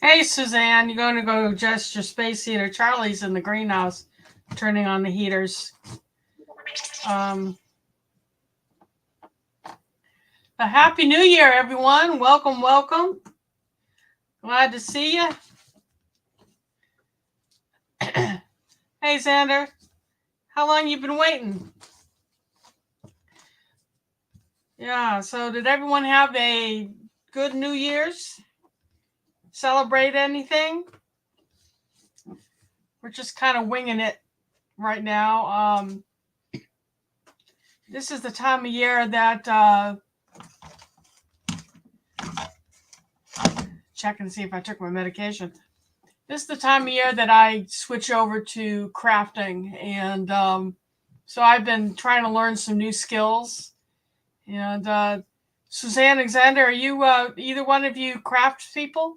Hey, Suzanne, you're going to go adjust your space heater. Charlie's in the greenhouse turning on the heaters. A Happy New Year, everyone. Welcome, welcome. Glad to see you. Hey, Xander. How long you been waiting? Yeah, so did everyone have a good New Year's? Celebrate anything? We're just kind of winging it right now. This is the time of year that checking to see if I took my medication. This is the time of year that I switch over to crafting, and so I've been trying to learn some new skills. And Suzanne, Alexander, are you either one of you craft people?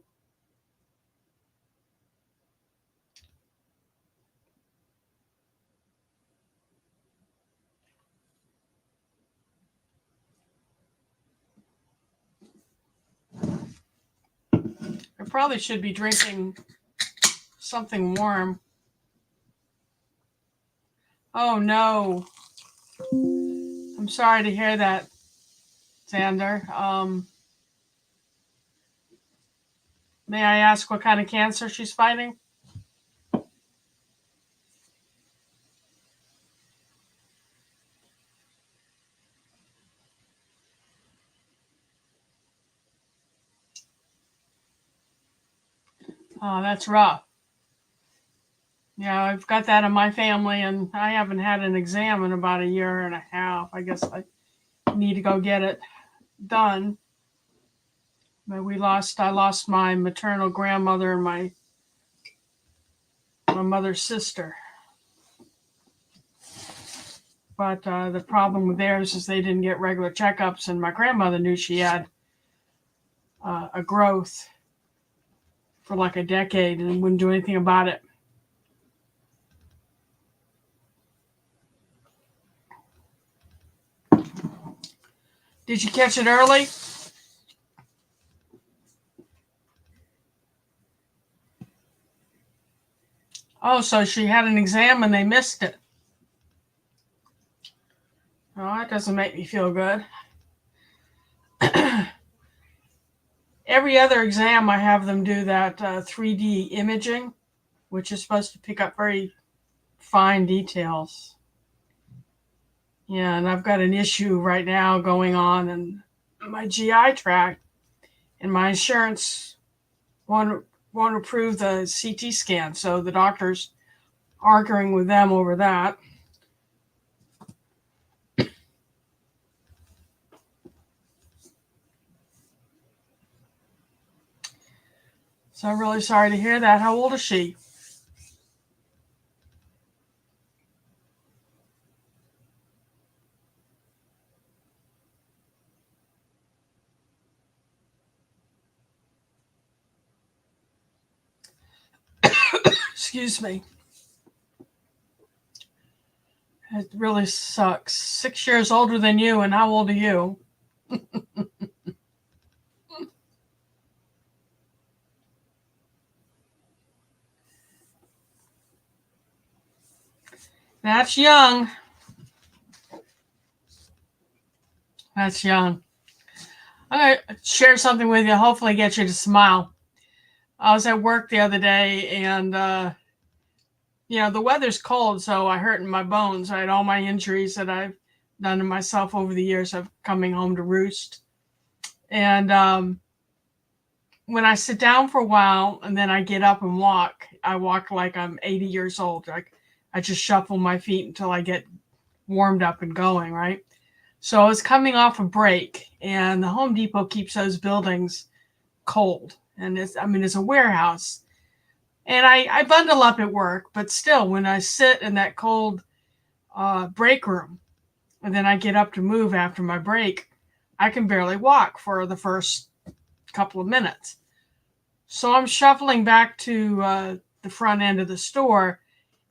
I probably should be drinking something warm. Oh no. I'm sorry to hear that, Xander. May I ask what kind of cancer she's fighting? Oh, that's rough. Yeah, I've got that in my family, and I haven't had an exam in about a year and a half. I guess I need to go get it done. But I lost my maternal grandmother and my mother's sister. But the problem with theirs is they didn't get regular checkups, and my grandmother knew she had a growth for like a decade and wouldn't do anything about it. Did you catch it early? Oh, so she had an exam and they missed it. Oh, that doesn't make me feel good. Every other exam, I have them do that 3D imaging, which is supposed to pick up very fine details. Yeah, and I've got an issue right now going on in my GI tract, and my insurance won't approve the CT scan, so the doctor's arguing with them over that. So I'm really sorry to hear that. How old is she? Excuse me. It really sucks. 6 years older than you, and how old are you? That's young. That's young. I'm going to share something with you, hopefully get you to smile. I was at work the other day, and the weather's cold, so I hurt in my bones. I had all my injuries that I've done to myself over the years of coming home to roost. And when I sit down for a while and then I get up and walk, I walk like I'm 80 years old. Like I just shuffle my feet until I get warmed up and going, right? So I was coming off a break, and the Home Depot keeps those buildings cold. And it's a warehouse. And I bundle up at work, but still, when I sit in that cold break room, and then I get up to move after my break, I can barely walk for the first couple of minutes. So I'm shuffling back to the front end of the store,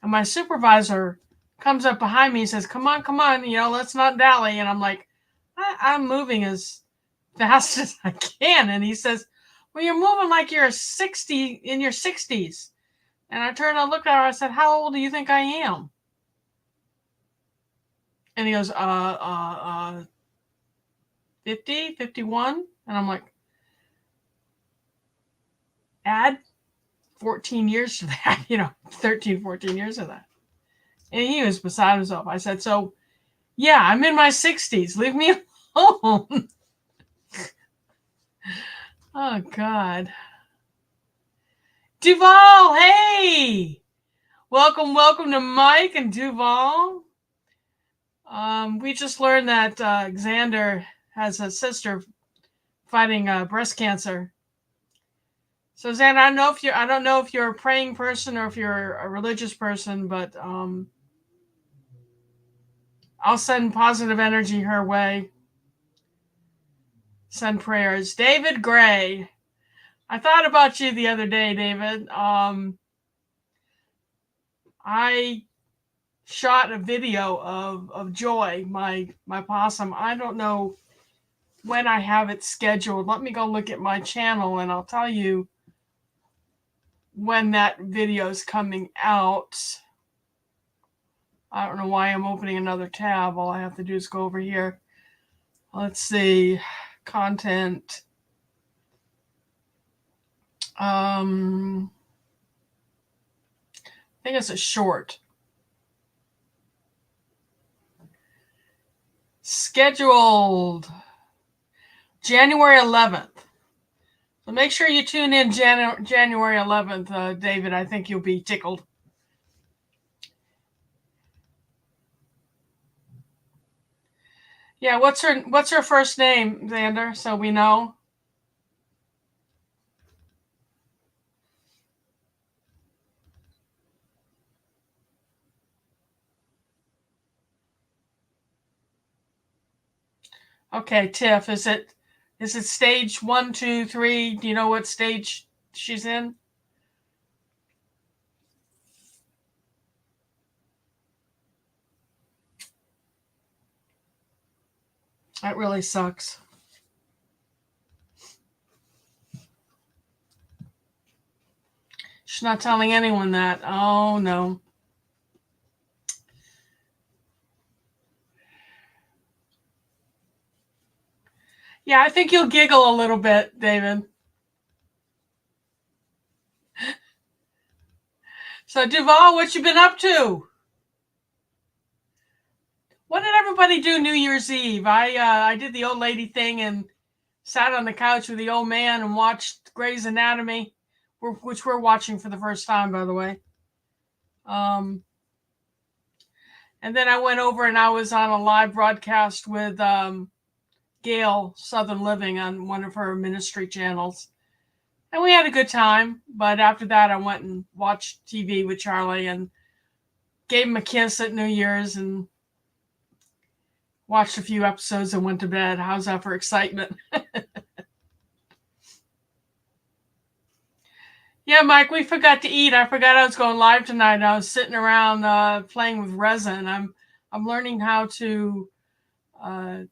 and my supervisor comes up behind me and says, come on, let's not dally. And I'm like, I'm moving as fast as I can. And he says, well, you're moving like you're in your 60s. And I turned and looked at her. I said, how old do you think I am? And he goes, 50, 51. And I'm like, add 14 years to that, 13, 14 years of that. And he was beside himself. I said, so, yeah, I'm in my 60s. Leave me alone. Oh, God. Duval, hey! Welcome to Mike and Duval. We just learned that Xander has a sister fighting breast cancer. So Xander, I don't know if you're a praying person or if you're a religious person, but I'll send positive energy her way. Send prayers. David Gray. I thought about you the other day, David. I shot a video of Joy, my possum. I don't know when I have it scheduled. Let me go look at my channel and I'll tell you when that video is coming out. I don't know why I'm opening another tab. All I have to do is go over here. Let's see. Content. I think it's a short. Scheduled January 11th. So make sure you tune in January 11th, David. I think you'll be tickled. Yeah, what's her first name, Xander, so we know? Okay, Tiff, is it stage 1, 2, 3? Do you know what stage she's in? That really sucks. She's not telling anyone that. Oh, no. Yeah, I think you'll giggle a little bit, David. So, Duval, what you been up to? What did everybody do New Year's Eve? I did the old lady thing and sat on the couch with the old man and watched Grey's Anatomy, which we're watching for the first time, by the way. And then I went over and I was on a live broadcast with Gail Southern Living on one of her ministry channels. And we had a good time. But after that, I went and watched TV with Charlie and gave him a kiss at New Year's and watched a few episodes and went to bed. How's that for excitement? Yeah, Mike, we forgot to eat. I forgot I was going live tonight. I was sitting around playing with resin. I'm learning how to, I've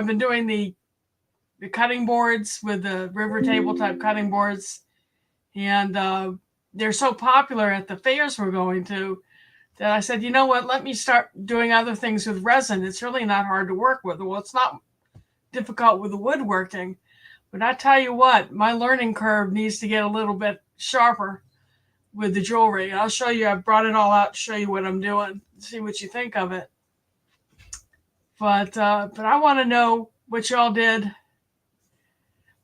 been doing the cutting boards with the river table type cutting boards. And they're so popular at the fairs we're going to that I said, you know what, let me start doing other things with resin. It's really not hard to work with. Well, it's not difficult with the woodworking. But I tell you what, my learning curve needs to get a little bit sharper with the jewelry. I'll show you. I brought it all out to show you what I'm doing. See what you think of it. But I want to know what y'all did.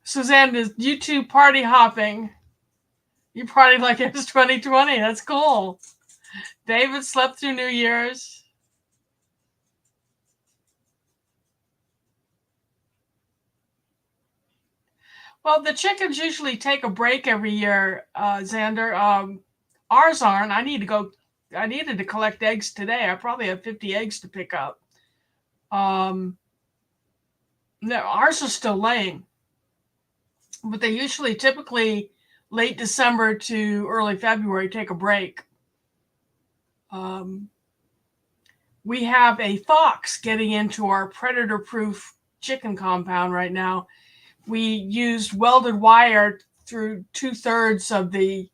Suzanne, is YouTube party hopping? You partied like it was 2020. That's cool. David slept through New Year's. Well, the chickens usually take a break every year, Xander. Ours aren't. I needed to collect eggs today. I probably have 50 eggs to pick up. No, ours are still laying. But they usually, typically, late December to early February, take a break. We have a fox getting into our predator-proof chicken compound right now. We used welded wire through 2/3 of the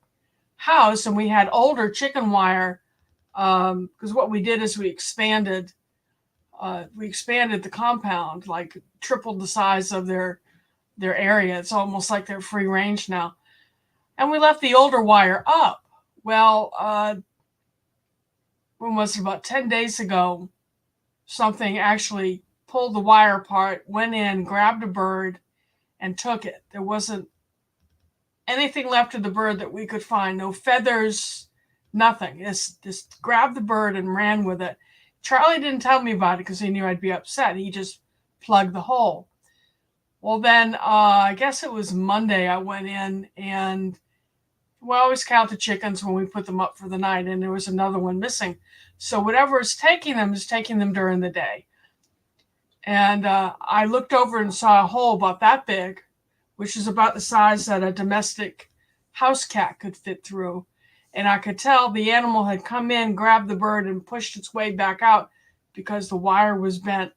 house, and we had older chicken wire. Because what we did is we expanded the compound, like tripled the size of their area. It's almost like they're free range now. And we left the older wire up. Well, when was it, about 10 days ago, something actually pulled the wire apart, went in, grabbed a bird, and took it. There wasn't anything left of the bird that we could find. No feathers, nothing. Just grabbed the bird and ran with it. Charlie didn't tell me about it because he knew I'd be upset. He just plugged the hole. Well, then I guess it was Monday I went in, and we always count the chickens when we put them up for the night, and there was another one missing. So whatever is taking them is taking them during the day. And I looked over and saw a hole about that big, which is about the size that a domestic house cat could fit through. And I could tell the animal had come in, grabbed the bird, and pushed its way back out because the wire was bent,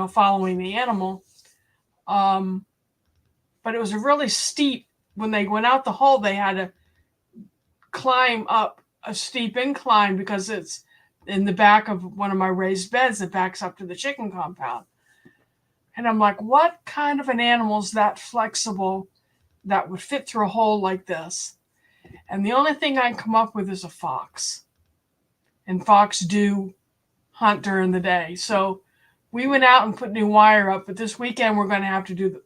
following the animal. But it was a really steep, when they went out the hole, they had to climb up a steep incline because it's in the back of one of my raised beds that backs up to the chicken compound. And I'm like, what kind of an animal is that flexible that would fit through a hole like this? And the only thing I can come up with is a fox. And fox do hunt during the day. So we went out and put new wire up, but this weekend we're going to have to do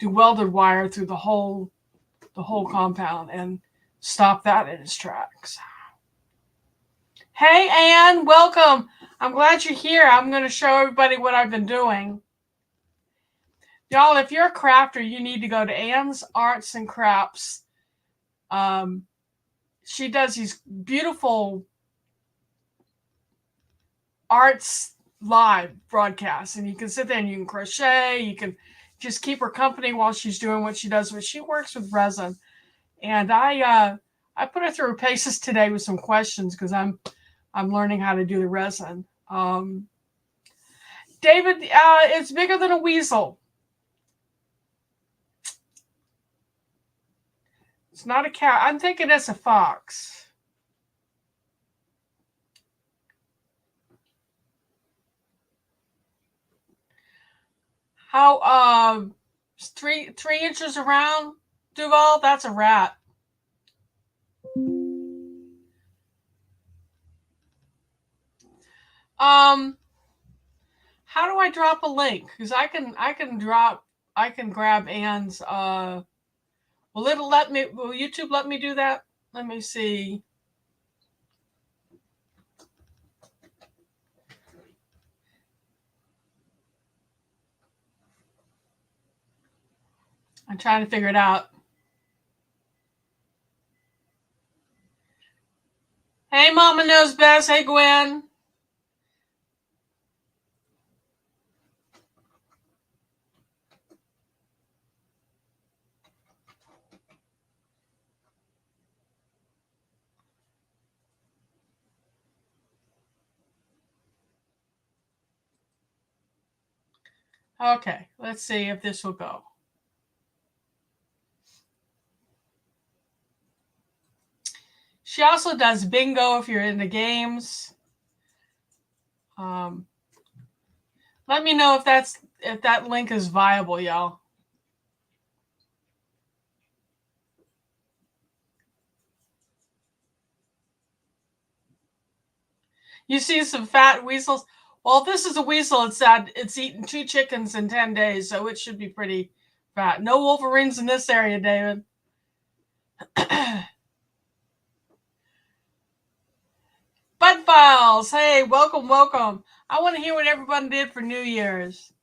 welded wire through the whole compound and stop that in its tracks. Hey, Ann, welcome. I'm glad you're here. I'm going to show everybody what I've been doing. Y'all, if you're a crafter, you need to go to Ann's Arts and Crafts. She does these beautiful arts live broadcasts, and you can sit there and you can crochet. You can just keep her company while she's doing what she does. But she works with resin, and I put her through her paces today with some questions because I'm learning how to do the resin. David, it's bigger than a weasel. It's not a cat. I'm thinking it's a fox. How 3 inches around, Duval? That's a rat. How do I drop a link? Because I can grab Ann's. Will YouTube let me do that? Let me see. I'm trying to figure it out. Hey, Mama Knows Best. Hey, Gwen. Okay, let's see if this will go. She also does bingo if you're into games. Let me know if that link is viable, y'all. You see some fat weasels. Well, if this is a weasel, it's eaten 2 chickens in 10 days, so it should be pretty fat. No wolverines in this area, David. Bud Files, hey, welcome. I want to hear what everyone did for New Year's.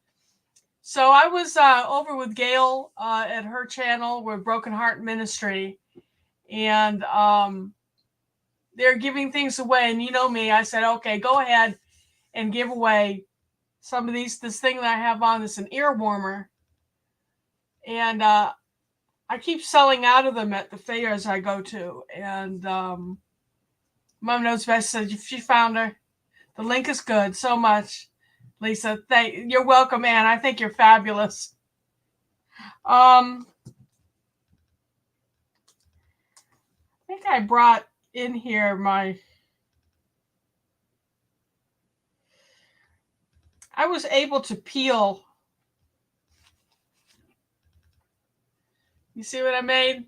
So I was over with Gail at her channel with Broken Heart Ministry, and they're giving things away. And you know me, I said, okay, go ahead and give away some of this thing that I have on. It's an ear warmer. And I keep selling out of them at the fairs I go to. And Mom Knows Best said she found her. The link is good so much. Lisa, you're welcome, Ann. I think you're fabulous. think I brought in here I was able to peel. You see what I made?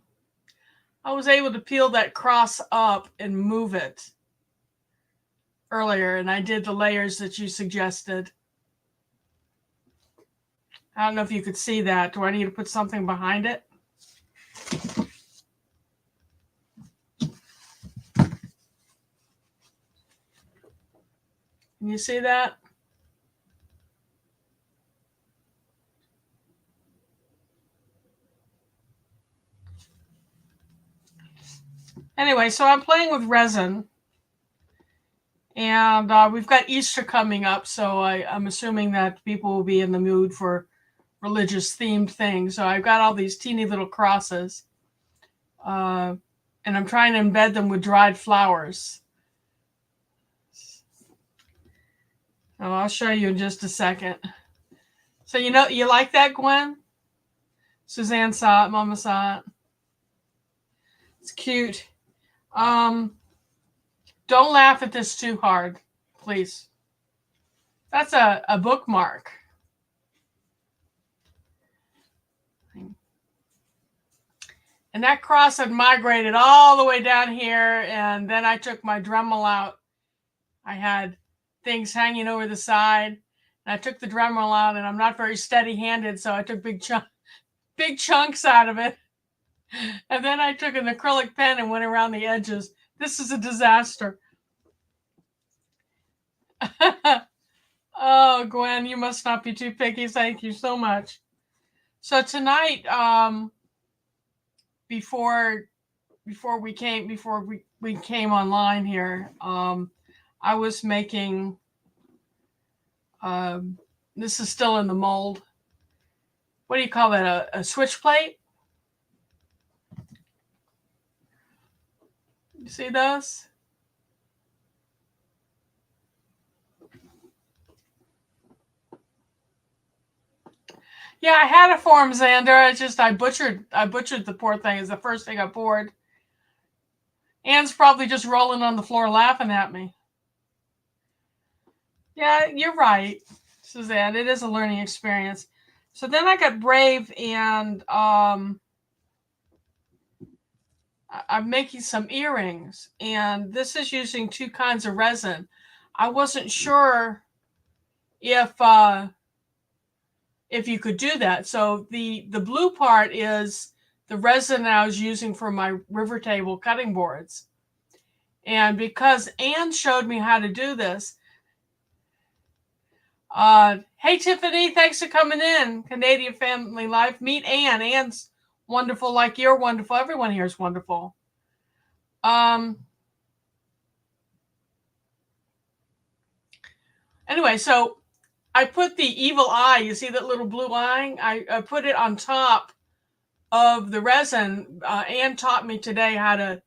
I was able to peel that cross up and move it earlier, and I did the layers that you suggested. I don't know if you could see that. Do I need to put something behind it? Can you see that? Anyway, so I'm playing with resin, and we've got Easter coming up, so I'm assuming that people will be in the mood for religious themed things. So I've got all these teeny little crosses, and I'm trying to embed them with dried flowers. So I'll show you in just a second. So you like that, Gwen? Suzanne saw it, Mama saw it. It's cute. Don't laugh at this too hard, please. That's a bookmark. And that cross had migrated all the way down here, and then I took my Dremel out. I had things hanging over the side, and I took the Dremel out, and I'm not very steady-handed, so I took big chunks out of it. And then I took an acrylic pen and went around the edges. This is a disaster. Oh, Gwen, you must not be too picky. Thank you so much. So tonight, before we came online here, I was making. This is still in the mold. What do you call that? A switch plate? You see those? Yeah, I had a form, Xander. It's just I butchered the poor thing. It's the first thing I poured. Anne's probably just rolling on the floor laughing at me. Yeah, you're right, Suzanne. It is a learning experience. So then I got brave, and I'm making some earrings, and this is using two kinds of resin. I wasn't sure if you could do that. So the blue part is the resin I was using for my river table cutting boards. And because Anne showed me how to do this, hey Tiffany, thanks for coming in. Canadian Family Life. Meet Anne. Anne's wonderful, like you're wonderful. Everyone here is wonderful. Anyway, so I put the evil eye. You see that little blue eye? I put it on top of the resin. Anne taught me today how to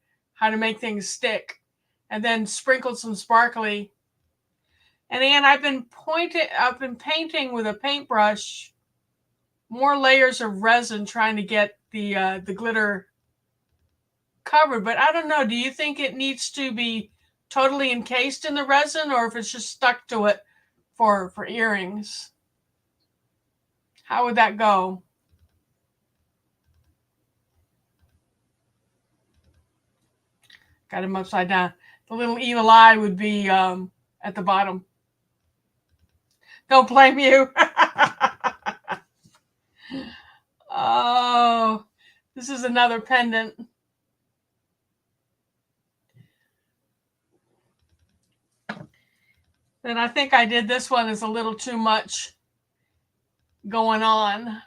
make things stick, and then sprinkled some sparkly. And Anne, I've been painting with a paintbrush, more layers of resin, trying to get the glitter covered. But I don't know. Do you think it needs to be totally encased in the resin, or if it's just stuck to it for earrings? How would that go? Got him upside down. The little evil eye would be at the bottom. Don't blame you. Oh, this is another pendant. And I think I did this one is a little too much going on.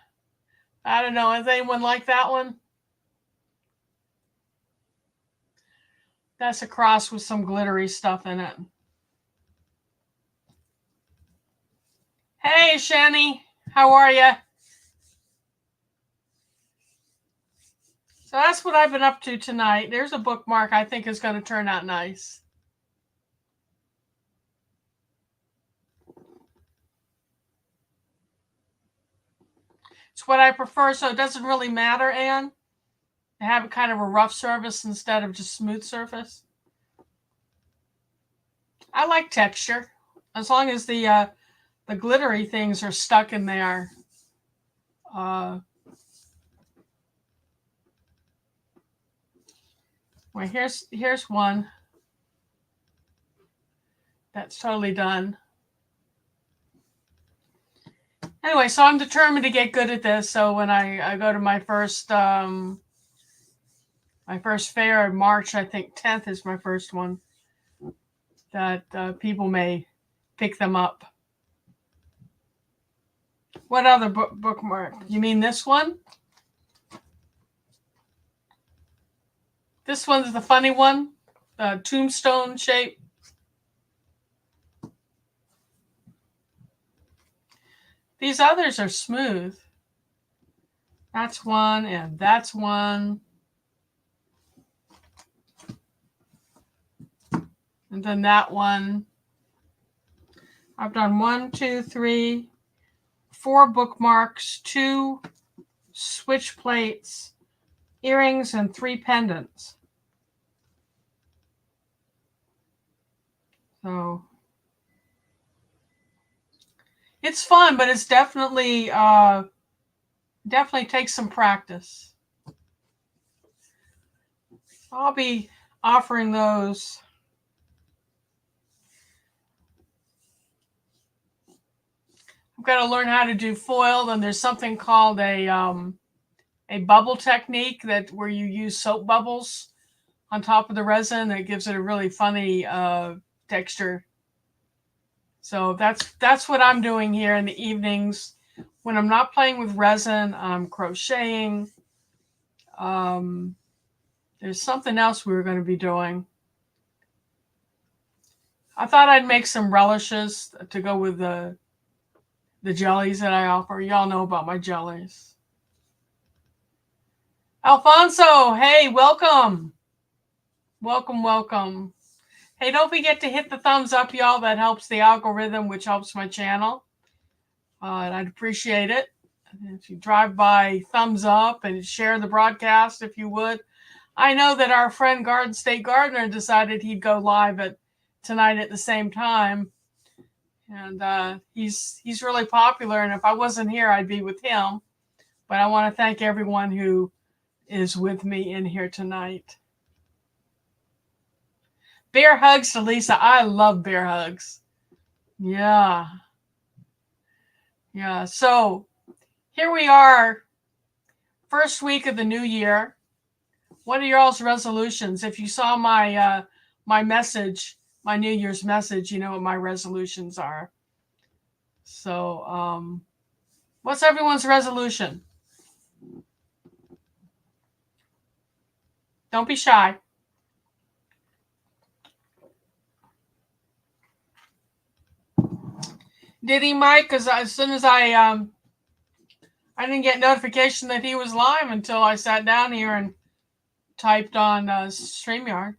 I don't know. Does anyone like that one? That's a cross with some glittery stuff in it. Hey, Shani. How are you? So that's what I've been up to tonight. There's a bookmark I think is going to turn out nice. It's what I prefer, so it doesn't really matter, Anne. to have it kind of a rough surface instead of just smooth surface. I like texture, as long as the glittery things are stuck in there. Well, here's one that's totally done. Anyway, so I'm determined to get good at this. So when I go to my first fair in March, I think 10th is my first one, that people may pick them up. What other bookmark? You mean this one? This one's the funny one, the tombstone shape. These others are smooth. That's one, and that's one. And then that one. I've done 1, 2, 3, 4 bookmarks, 2 switch plates, earrings, and 3 pendants. So it's fun, but it's definitely takes some practice. I'll be offering those. I've got to learn how to do foil, and there's something called a bubble technique where you use soap bubbles on top of the resin that gives it a really funny texture. So that's what I'm doing here in the evenings. When I'm not playing with resin, I'm crocheting. There's something else we were going to be doing. I thought I'd make some relishes to go with the jellies that I offer. Y'all know about my jellies. Alfonso, hey, welcome. Welcome. Hey, don't forget to hit the thumbs up, y'all. That helps the algorithm, which helps my channel. And I'd appreciate it. If you drive by, thumbs up and share the broadcast if you would. I know that our friend Garden State Gardener decided he'd go live tonight at the same time. And he's really popular. And if I wasn't here, I'd be with him. But I want to thank everyone who is with me in here tonight. Bear hugs to Lisa. I love bear hugs. Yeah. So here we are, first week of the new year. What are y'all's resolutions? If you saw my my message, my New Year's message, you know what my resolutions are. So what's everyone's resolution? Don't be shy. Did he, Mike? Because as soon as I didn't get notification that he was live until I sat down here and typed on StreamYard.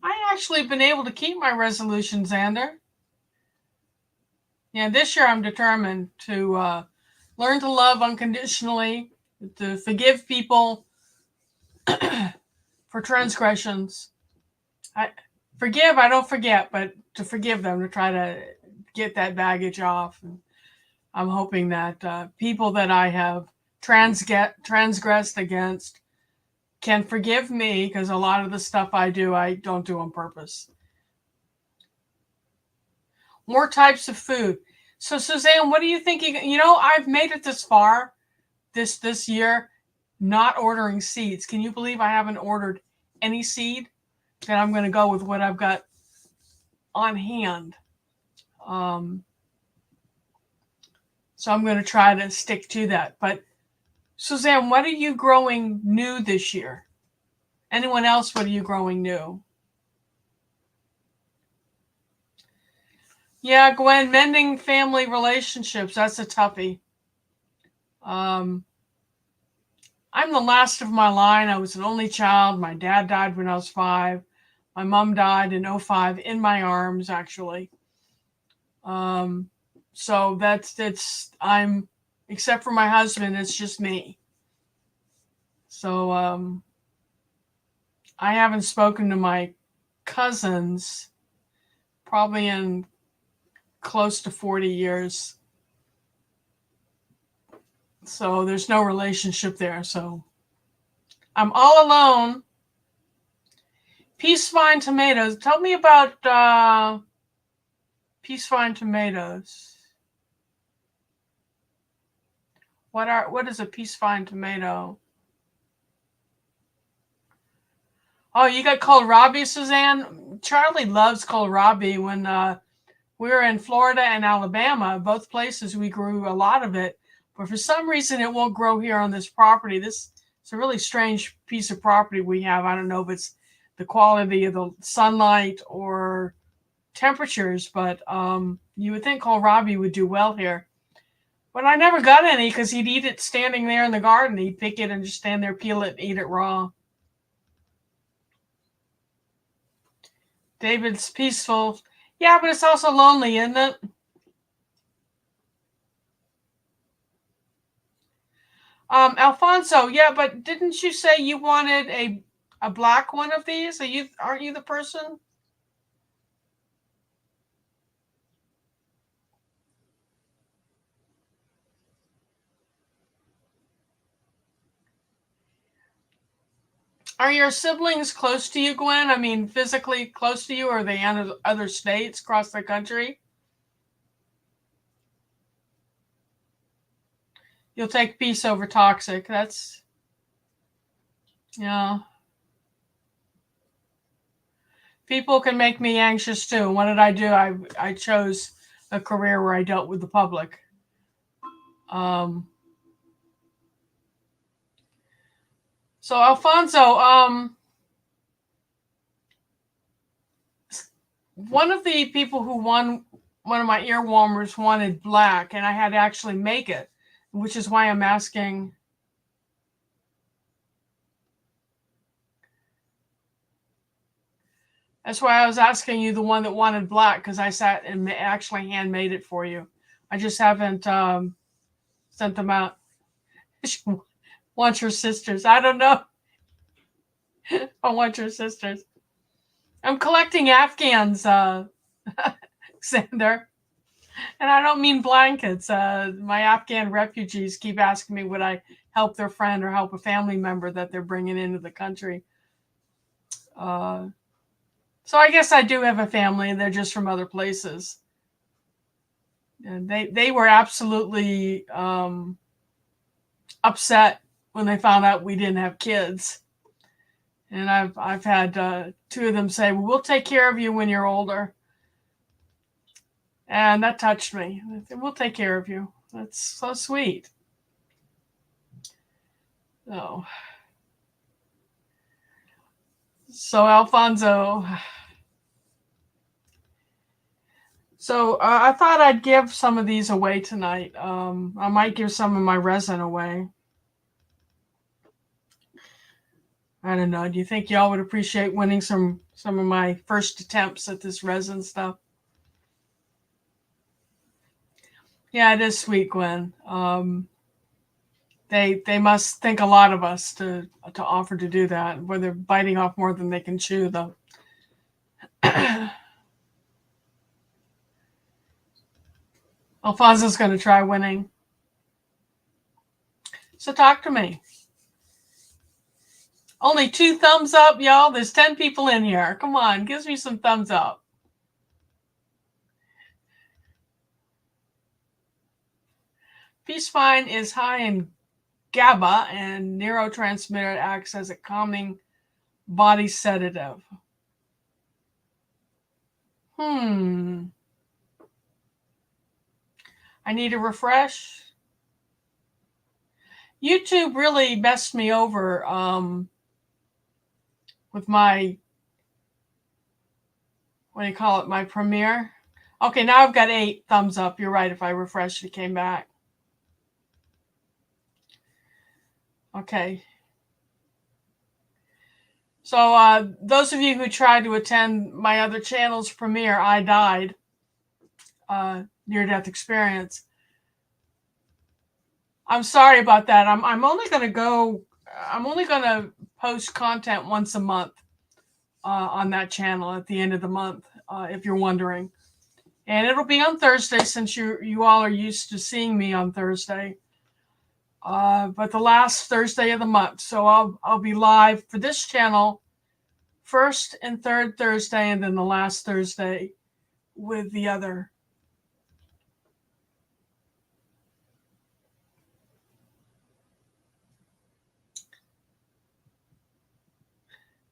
I actually been able to keep my resolutions, Xander. Yeah, this year I'm determined to learn to love unconditionally, to forgive people for transgressions. I don't forget, but to forgive them, to try to get that baggage off. And I'm hoping that people that I have transgressed against can forgive me, because a lot of the stuff I don't do on purpose. More types of food. So Suzanne, what are you thinking? You know, I've made it this far this year not ordering seeds. Can you believe I haven't ordered any seed? And I'm going to go with what I've got on hand. So I'm going to try to stick to that. But Suzanne, what are you growing new this year? Anyone else, what are you growing new? Yeah, Gwen, mending family relationships, that's a toughie. I'm the last of my line. I was an only child. My dad died when I was 5. My mom died in 2005 in my arms, actually. So I'm Except for my husband, it's just me. So I haven't spoken to my cousins probably in close to 40 years. So there's no relationship there. So I'm all alone. Peace Vine tomatoes. Tell me about Peace Vine tomatoes. What is a Peace Vine tomato? Oh, you got kohlrabi, Suzanne? Charlie loves kohlrabi. When we were in Florida and Alabama, both places we grew a lot of it. But for some reason, it won't grow here on this property. This is a really strange piece of property we have. I don't know if it's the quality of the sunlight or temperatures, but you would think kohlrabi would do well here. But I never got any because he'd eat it standing there in the garden. He'd pick it and just stand there, peel it, and eat it raw. David's peaceful. Yeah, but it's also lonely, isn't it? Alfonso, yeah, but didn't you say you wanted a black one of these? Aren't you the person? Are your siblings close to you, Gwen? I mean, physically close to you, or are they in other states across the country? You'll take peace over toxic. That's, yeah. People can make me anxious too. What did I do? I chose a career where I dealt with the public. So Alfonso, one of the people who won one of my ear warmers wanted black, and I had to actually make it, which is why I'm asking. That's why I was asking you the one that wanted black, because I sat and actually handmade it for you. I just haven't sent them out. Want your sisters? I don't know. I want your sisters. I'm collecting Afghans, Xander. And I don't mean blankets. My Afghan refugees keep asking me would I help their friend or help a family member that they're bringing into the country. So I guess I do have a family, and they're just from other places. And they were absolutely upset when they found out we didn't have kids. And I've had two of them say, well, we'll take care of you when you're older. And that touched me. We'll take care of you. That's so sweet. So Alfonso. So I thought I'd give some of these away tonight. I might give some of my resin away. I don't know. Do you think y'all would appreciate winning some of my first attempts at this resin stuff? Yeah, it is sweet, Gwen. They must think a lot of us to offer to do that, where they're biting off more than they can chew, though. Alfonso's going to try winning. So talk to me. Only 2 thumbs up, y'all. There's 10 people in here. Come on, give me some thumbs up. Peace Vine is high in GABA, and neurotransmitter acts as a calming body sedative. I need a refresh. YouTube really messed me over with my, what do you call it, my premiere. Okay, now I've got 8 thumbs up. You're right. If I refreshed, it came back. Okay. So those of you who tried to attend my other channel's premiere, I died, near-death experience. I'm sorry about that. I'm only going to post content once a month on that channel at the end of the month, if you're wondering. And it'll be on Thursday, since you all are used to seeing me on Thursday. But the last Thursday of the month. So I'll be live for this channel first and third Thursday, and then the last Thursday with the other.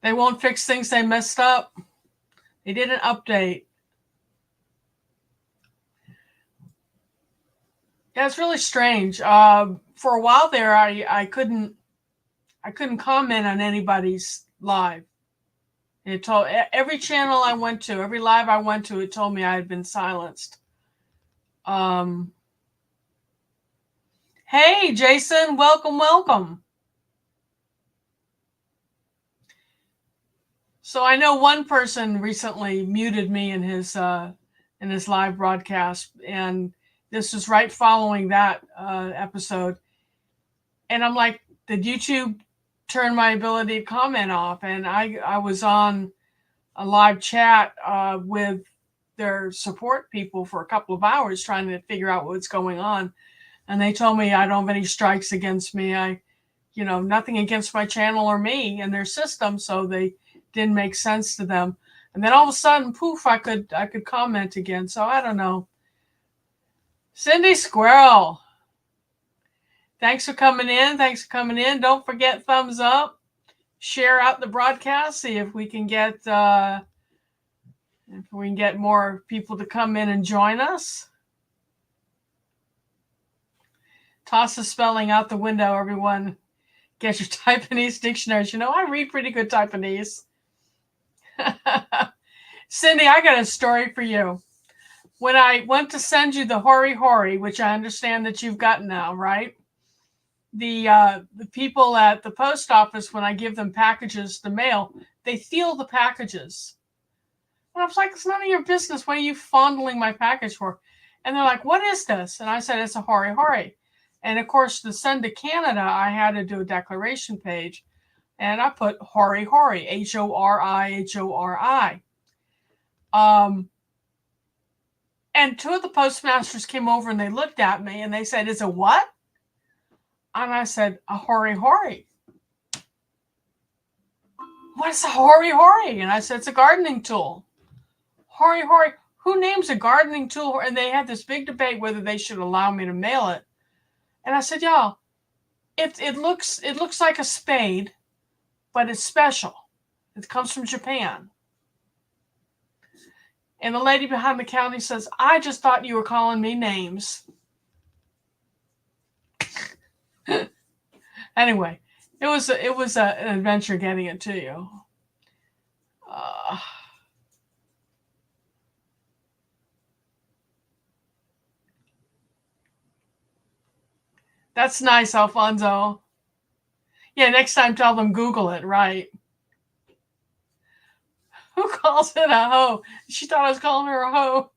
They won't fix things they messed up. They didn't update. Yeah, it's really strange. For a while there, I couldn't comment on anybody's live. It told every channel I went to, every live I went to, it told me I had been silenced. Hey, Jason, welcome. So I know one person recently muted me in his live broadcast, and this was right following that episode. And I'm like, did YouTube turn my ability to comment off? And I was on a live chat with their support people for a couple of hours trying to figure out what's going on. And they told me I don't have any strikes against me. Nothing against my channel or me and their system. So they didn't make sense to them. And then all of a sudden, poof, I could comment again. So I don't know. Cindy Squirrel, thanks for coming in. Don't forget, thumbs up, share out the broadcast. See if we can get more people to come in and join us. Toss the spelling out the window, everyone. Get your Taiwanese dictionaries. I read pretty good Taiwanese. Cindy, I got a story for you. When I went to send you the hori hori, which I understand that you've gotten now, right? The people at the post office, when I give them packages to mail, they feel the packages. And I was like, it's none of your business. What are you fondling my package for? And they're like, what is this? And I said, it's a hori hori. And of course, to send to Canada, I had to do a declaration page. And I put hori hori, HORI, HORI. And two of the postmasters came over and they looked at me and they said, is it what? And I said, a hori hori. What's a hori hori? And I said, it's a gardening tool. Hori hori. Who names a gardening tool? And they had this big debate whether they should allow me to mail it. And I said, y'all, it looks like a spade, but it's special. It comes from Japan. And the lady behind the counter says, I just thought you were calling me names. Anyway, it was an adventure getting it to you. That's nice, Alfonso. Yeah, next time tell them Google it, right? Who calls it a hoe? She thought I was calling her a hoe.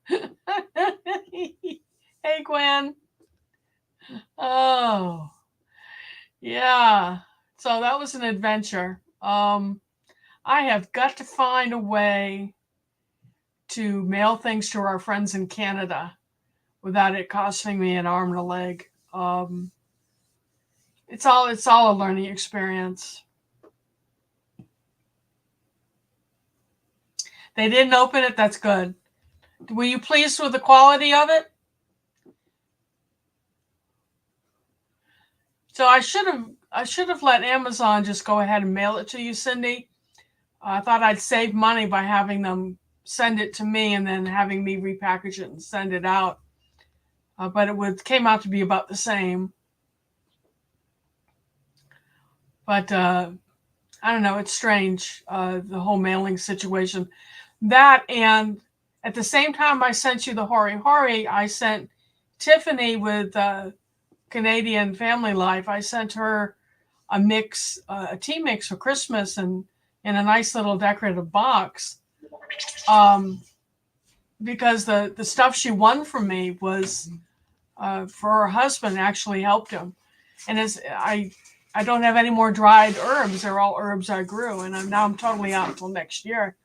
Hey, Gwen. Oh, yeah. So that was an adventure. I have got to find a way to mail things to our friends in Canada without it costing me an arm and a leg. It's all a learning experience. They didn't open it. That's good. Were you pleased with the quality of it? So I should have let Amazon just go ahead and mail it to you, Cindy. I thought I'd save money by having them send it to me and then having me repackage it and send it out. But it came out to be about the same. But I don't know. It's strange, the whole mailing situation. That, and at the same time I sent you the hori hori, I sent Tiffany with Canadian Family Life. I sent her a mix, a tea mix for Christmas, and in a nice little decorative box. Because the stuff she won from me was for her husband, actually helped him. And I don't have any more dried herbs. They're all herbs I grew, and now I'm totally out until next year.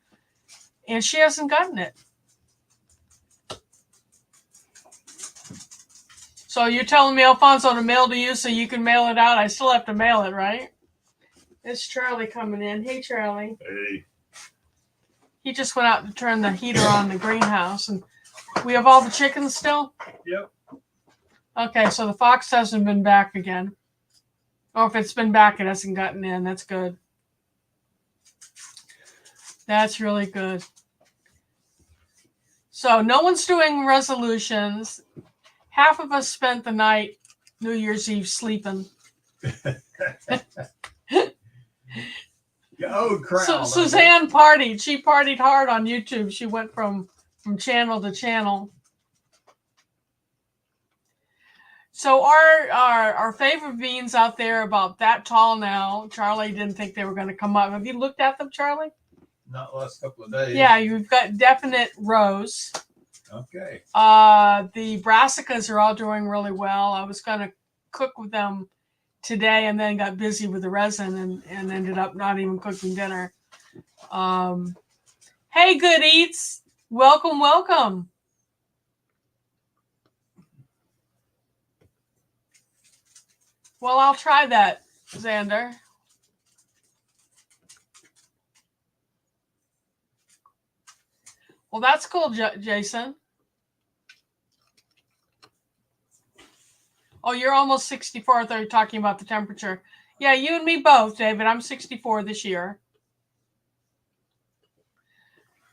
And she hasn't gotten it. So you're telling me, Alfonso, to mail to you so you can mail it out? I still have to mail it, right? It's Charlie coming in. Hey, Charlie. Hey. He just went out to turn the heater on in the greenhouse. And we have all the chickens still? Yep. Okay, so the fox hasn't been back again. Or if it's been back, it hasn't gotten in. That's good. That's really good. So no one's doing resolutions. Half of us spent the night, New Year's Eve, sleeping. Oh, crap. So Suzanne partied. She partied hard on YouTube. She went from channel to channel. So our favorite beans out there about that tall now. Charlie didn't think they were going to come up. Have you looked at them, Charlie? Not the last couple of days. Yeah, you've got definite rows. Okay. The brassicas are all doing really well. I was going to cook with them today and then got busy with the resin and ended up not even cooking dinner. Hey, Good Eats. Welcome, welcome. Well, I'll try that, Xander. Well, that's cool, Jason. Oh, you're almost 64. I thought you were talking about the temperature. Yeah, you and me both, David. I'm 64 this year.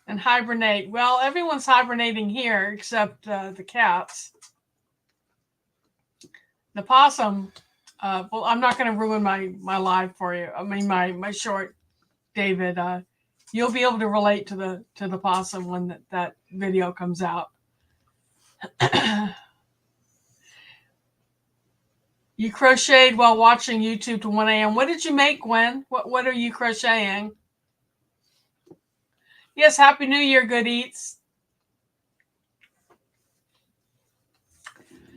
And hibernate. Well, everyone's hibernating here except the cats. The possum. Well, I'm not going to ruin my live for you. I mean, my short, David. You'll be able to relate to the possum when that video comes out. You crocheted while watching YouTube to 1 a.m. What did you make, Gwen? What are you crocheting? Yes, Happy New Year, Good Eats.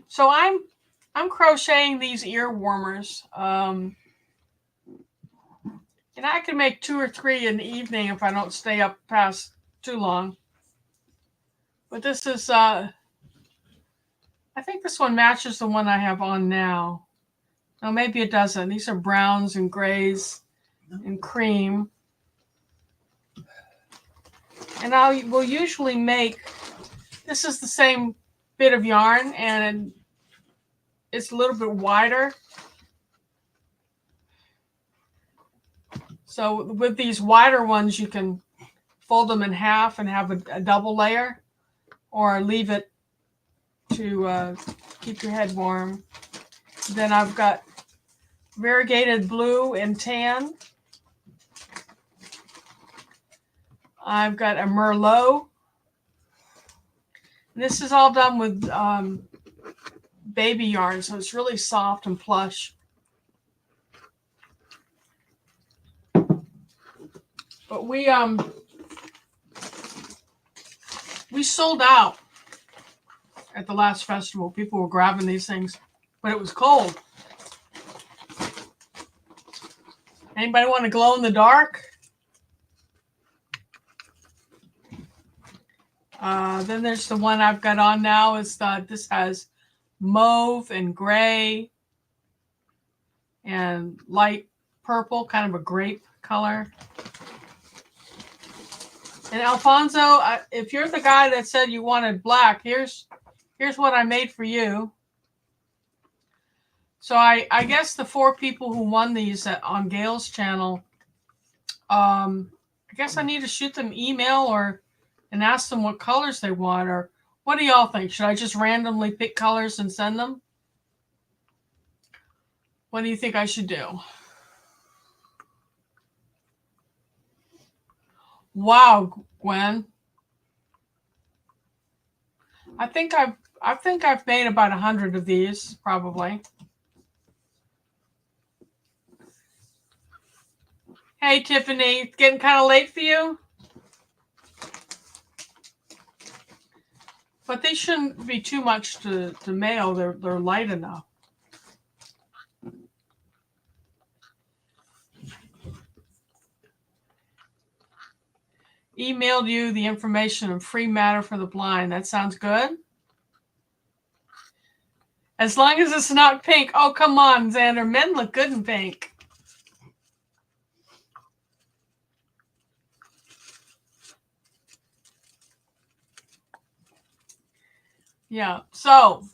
So I'm crocheting these ear warmers. And I can make 2 or 3 in the evening if I don't stay up past too long. But this is, I think this one matches the one I have on now. No, maybe it doesn't. These are browns and grays and cream. And I will usually make, this is the same bit of yarn and it's a little bit wider. So with these wider ones, you can fold them in half and have a double layer or leave it to keep your head warm. Then I've got variegated blue and tan. I've got a Merlot. This is all done with baby yarn, so it's really soft and plush. But we sold out at the last festival. People were grabbing these things, but it was cold. Anybody want to glow in the dark? Then there's the one I've got on now. This has mauve and gray and light purple, kind of a grape color. And Alfonso, if you're the guy that said you wanted black, here's what I made for you. So I guess the 4 people who won these on Gail's channel, I guess I need to shoot them email and ask them what colors they want, or what do y'all think? Should I just randomly pick colors and send them? What do you think I should do? Wow, Gwen. I think I've made about 100 of these, probably. Hey, Tiffany, it's getting kind of late for you? But they shouldn't be too much to mail. They're light enough. emailed you the information of free matter for the blind. That sounds good. As long as it's not pink. Oh, come on, Xander. Men look good in pink. Yeah. So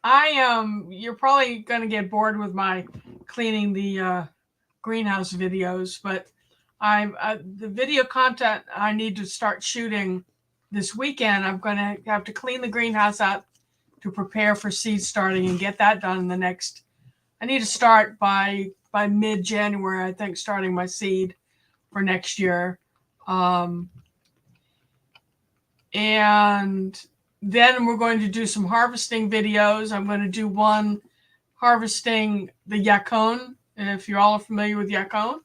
you're probably going to get bored with my cleaning the greenhouse videos, but the video content I need to start shooting this weekend. I'm going to have to clean the greenhouse out to prepare for seed starting and get that done in the next. I need to start by mid-January, I think, starting my seed for next year. And then we're going to do some harvesting videos. I'm going to do one harvesting the yacon. And if you all are familiar with yacon,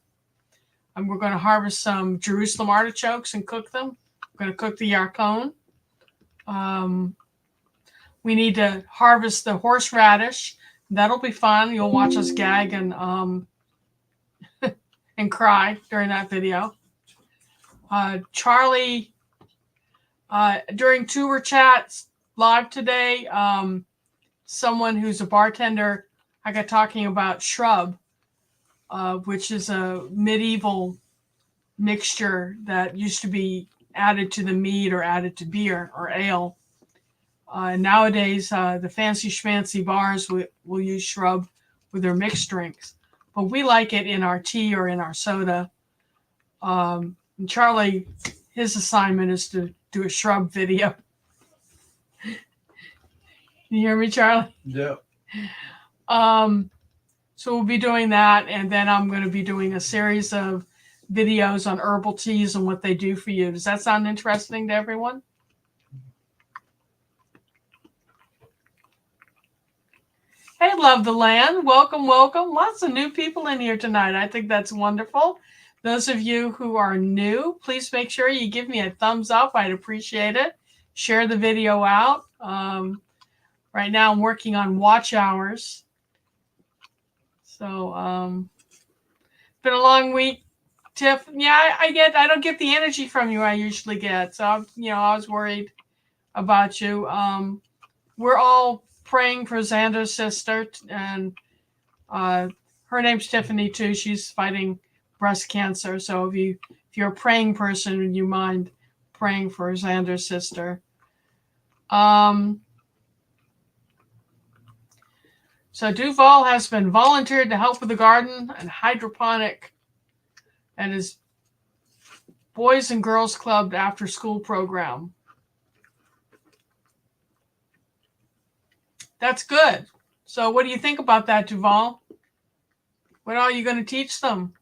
we're going to harvest some Jerusalem artichokes and cook them. We're going to cook the yacon. We need to harvest the horseradish. That'll be fun. You'll watch us gag and and cry during that video. Charlie, during tour chats live today, someone who's a bartender, I got talking about shrub, which is a medieval mixture that used to be added to the mead or added to beer or ale. Nowadays, the fancy schmancy bars will use shrub with their mixed drinks, but we like it in our tea or in our soda. And Charlie, his assignment is to do a shrub video. You hear me, Charlie? Yeah. So we'll be doing that, and then I'm going to be doing a series of videos on herbal teas and what they do for you. Does that sound interesting to everyone? Hey, Love the Land. Welcome, welcome. Lots of new people in here tonight. I think that's wonderful. Those of you who are new, please make sure you give me a thumbs up. I'd appreciate it. Share the video out. Right now I'm working on watch hours. So it's been a long week, Tiff. Yeah, I don't get the energy from you I usually get. So I was worried about you. We're all praying for Xander's sister, and her name's Tiffany too. She's fighting breast cancer. So if you're a praying person, would you mind praying for Xander's sister? So Duval has been volunteered to help with the garden and hydroponic at his Boys and Girls Club after school program. That's good. So what do you think about that, Duval? What are you going to teach them?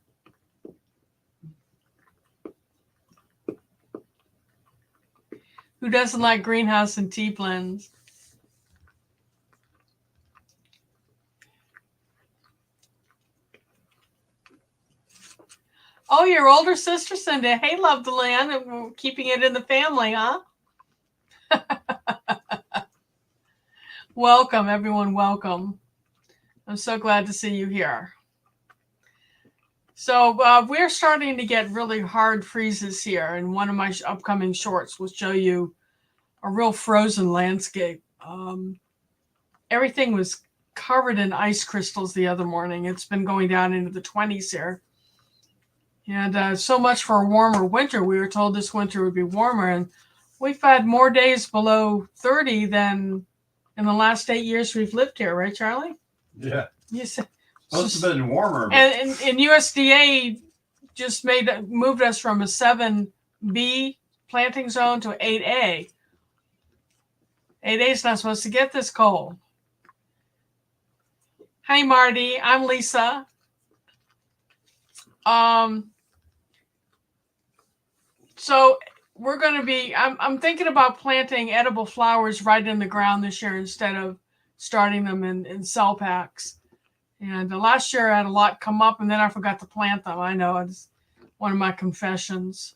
Who doesn't like greenhouse and tea blends? Oh, your older sister sent it. Hey, Love the Land. We're keeping it in the family, huh? Welcome, everyone. Welcome. I'm so glad to see you here. So we're starting to get really hard freezes here. And one of my upcoming shorts will show you a real frozen landscape. Everything was covered in ice crystals the other morning. It's been going down into the 20s here. And so much for a warmer winter. We were told this winter would be warmer. And we've had more days below 30 than in the last 8 years we've lived here, right, Charlie? Yeah. Yes. Supposed to have been warmer. And USDA just moved us from a 7B planting zone to 8A. 8A is not supposed to get this cold. Hi, Marty. I'm Lisa. So we're going to be, I'm thinking about planting edible flowers right in the ground this year instead of starting them in cell packs. And last year I had a lot come up and then I forgot to plant them. I know, it's one of my confessions.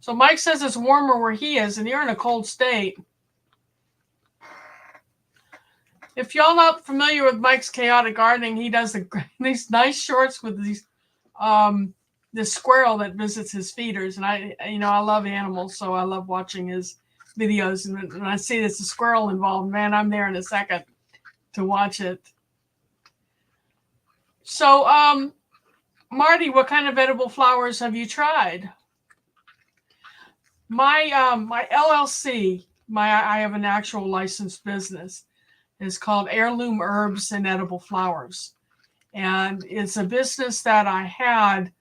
So Mike says it's warmer where he is and you're in a cold state. If y'all not familiar with Mike's Chaotic Gardening, he does these nice shorts with these this squirrel that visits his feeders, and I love animals, so I love watching his videos. And when I see there's a squirrel involved, man, I'm there in a second to watch it. So, Marty, what kind of edible flowers have you tried? My LLC, I have an actual licensed business. It's called Heirloom Herbs and Edible Flowers. And it's a business that I had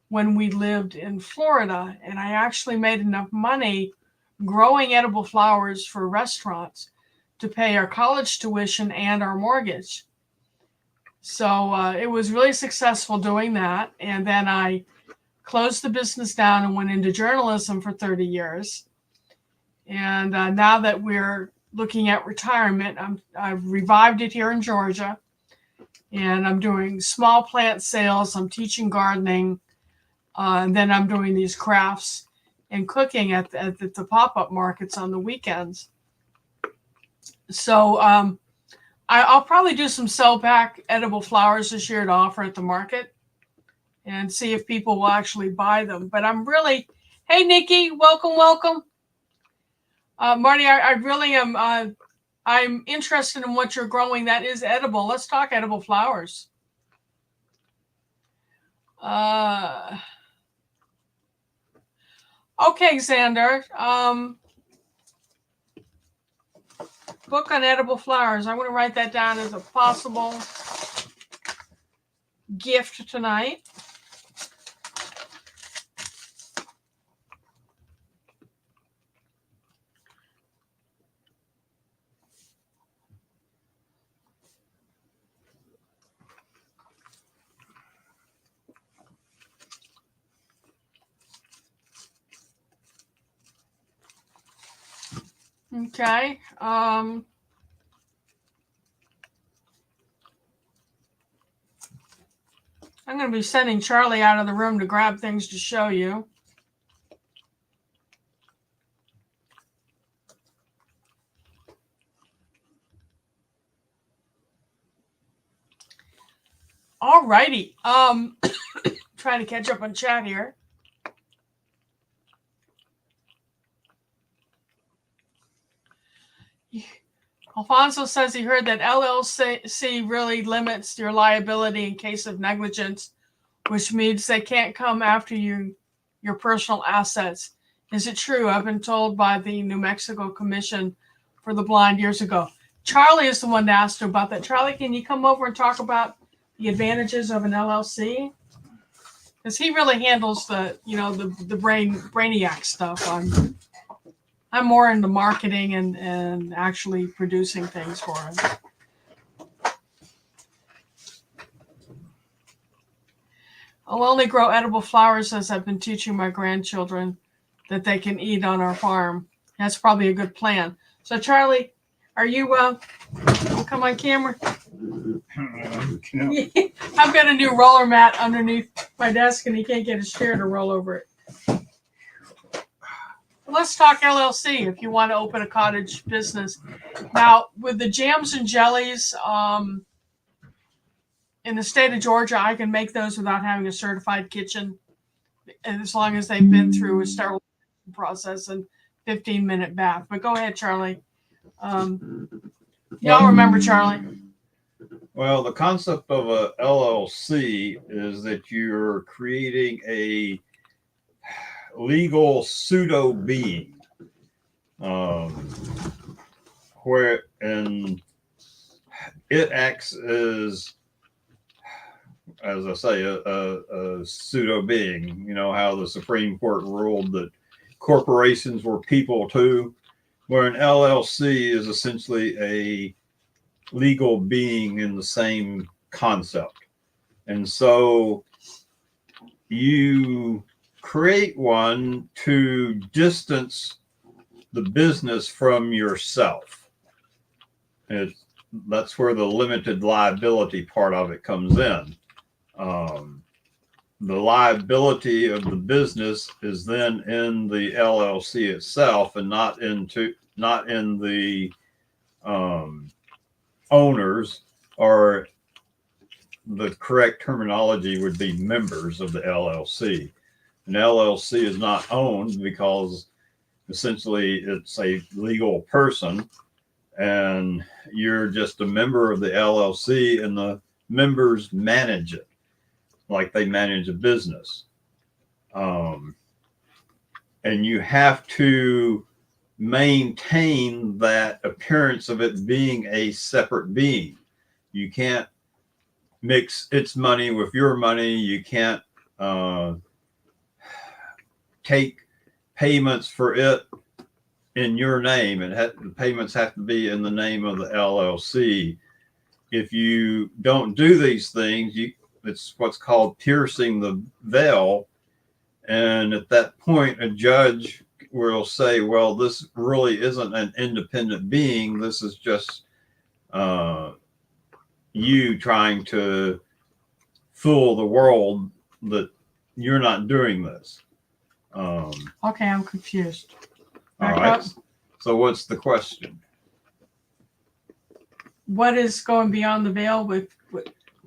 when we lived in Florida. And I actually made enough money growing edible flowers for restaurants to pay our college tuition and our mortgage. So it was really successful doing that. And then I closed the business down and went into journalism for 30 years. And now that we're looking at retirement, I've revived it here in Georgia. And I'm doing small plant sales. I'm teaching gardening. And then I'm doing these crafts and cooking at the pop-up markets on the weekends. So I'll probably do some sell back edible flowers this year to offer at the market and see if people will actually buy them. But I'm really, hey, Nikki, welcome. Marty, I really am, I'm interested in what you're growing that is edible. Let's talk edible flowers. Okay, Xander. Book on edible flowers. I want to write that down as a possible gift tonight. Okay. I'm going to be sending Charlie out of the room to grab things to show you. All righty. Trying to catch up on chat here. Alfonso says he heard that LLC really limits your liability in case of negligence, which means they can't come after you, your personal assets. Is it true? I've been told by the New Mexico Commission for the Blind years ago. Charlie is the one that asked about that. Charlie, can you come over and talk about the advantages of an LLC? Because he really handles the brainiac stuff. I'm more into marketing and actually producing things for him. I'll only grow edible flowers as I've been teaching my grandchildren that they can eat on our farm. That's probably a good plan. So Charlie, are you come on camera? I've got a new roller mat underneath my desk and he can't get his chair to roll over it. Let's talk LLC if you want to open a cottage business. Now, with the jams and jellies in the state of Georgia, I can make those without having a certified kitchen, as long as they've been through a sterilization process and 15-minute bath. But go ahead, Charlie. Y'all remember Charlie? Well, the concept of a LLC is that you're creating a legal pseudo being, where and it acts as I say, a pseudo being. You know how the Supreme Court ruled that corporations were people too, where an LLC is essentially a legal being in the same concept. And so you create one to distance the business from yourself. That's where the limited liability part of it comes in. The liability of the business is then in the LLC itself and not in the owners or the correct terminology would be members of the LLC. An LLC is not owned because essentially it's a legal person and you're just a member of the LLC and the members manage it like they manage a business. And you have to maintain that appearance of it being a separate being. You can't mix its money with your money. You can't take payments for it in your name. The payments have to be in the name of the LLC. If you don't do these things, it's what's called piercing the veil. And at that point, a judge will say, well, this really isn't an independent being. This is just you trying to fool the world that you're not doing this. Okay, I'm confused. All Back right. up. So what's the question? What is going beyond the veil with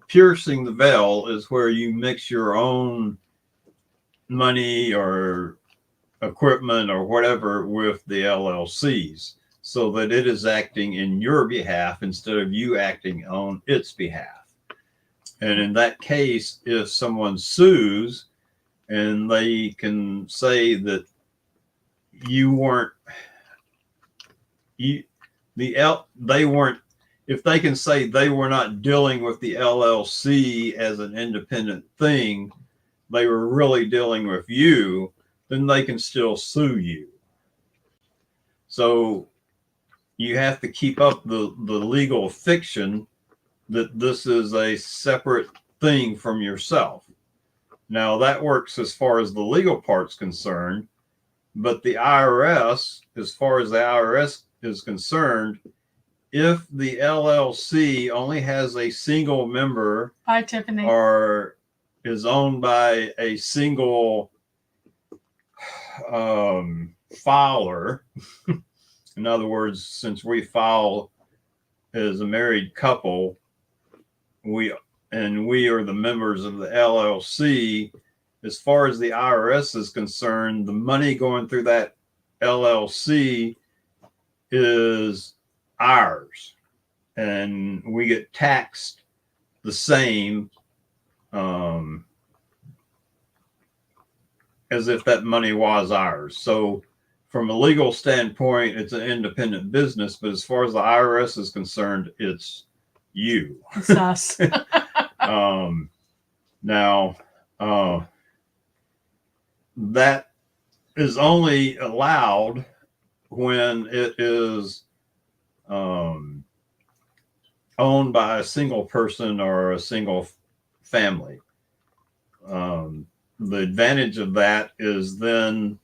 Piercing the veil is where you mix your own money or equipment or whatever with the LLCs so that it is acting in your behalf instead of you acting on its behalf. And in that case, if someone sues and they can say that you weren't, they weren't, if they can say they were not dealing with the LLC as an independent thing, they were really dealing with you, then they can still sue you. So you have to keep up the legal fiction that this is a separate thing from yourself. Now that works as far as the legal part's concerned, but the IRS, as far as the IRS is concerned, if the LLC only has a single member, Hi, Tiffany, or is owned by a single filer, in other words, since we file as a married couple, we are the members of the LLC. As far as the IRS is concerned, the money going through that LLC is ours, and we get taxed the same as if that money was ours. So from a legal standpoint, it's an independent business, but as far as the IRS is concerned, it's you. it's us. Now, that is only allowed when it is owned by a single person or a single family. The advantage of that is then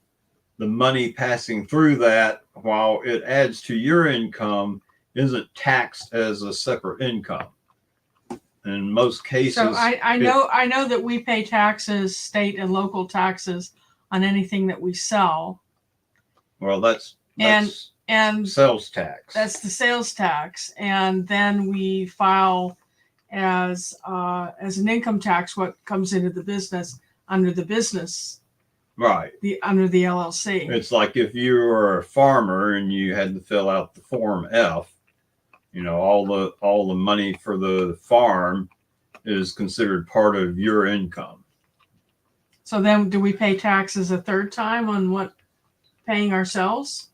the money passing through that, while it adds to your income, isn't taxed as a separate income. In most cases, So I know that we pay taxes, state and local taxes, on anything that we sell. Well, that's and sales tax. That's the sales tax, and then we file as an income tax what comes into the business under the business, right? Under the LLC. It's like if you were a farmer and you had to fill out the Form F. All the money for the farm is considered part of your income. So then, do we pay taxes a third time on what paying ourselves?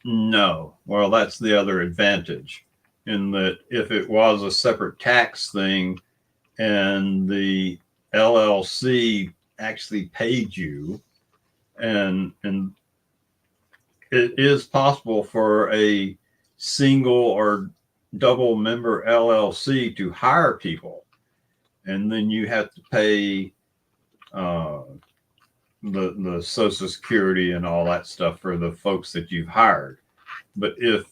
No. Well, that's the other advantage, in that if it was a separate tax thing and the LLC actually paid you, and it is possible for a single or double member LLC to hire people, and then you have to pay the Social Security and all that stuff for the folks that you've hired. But if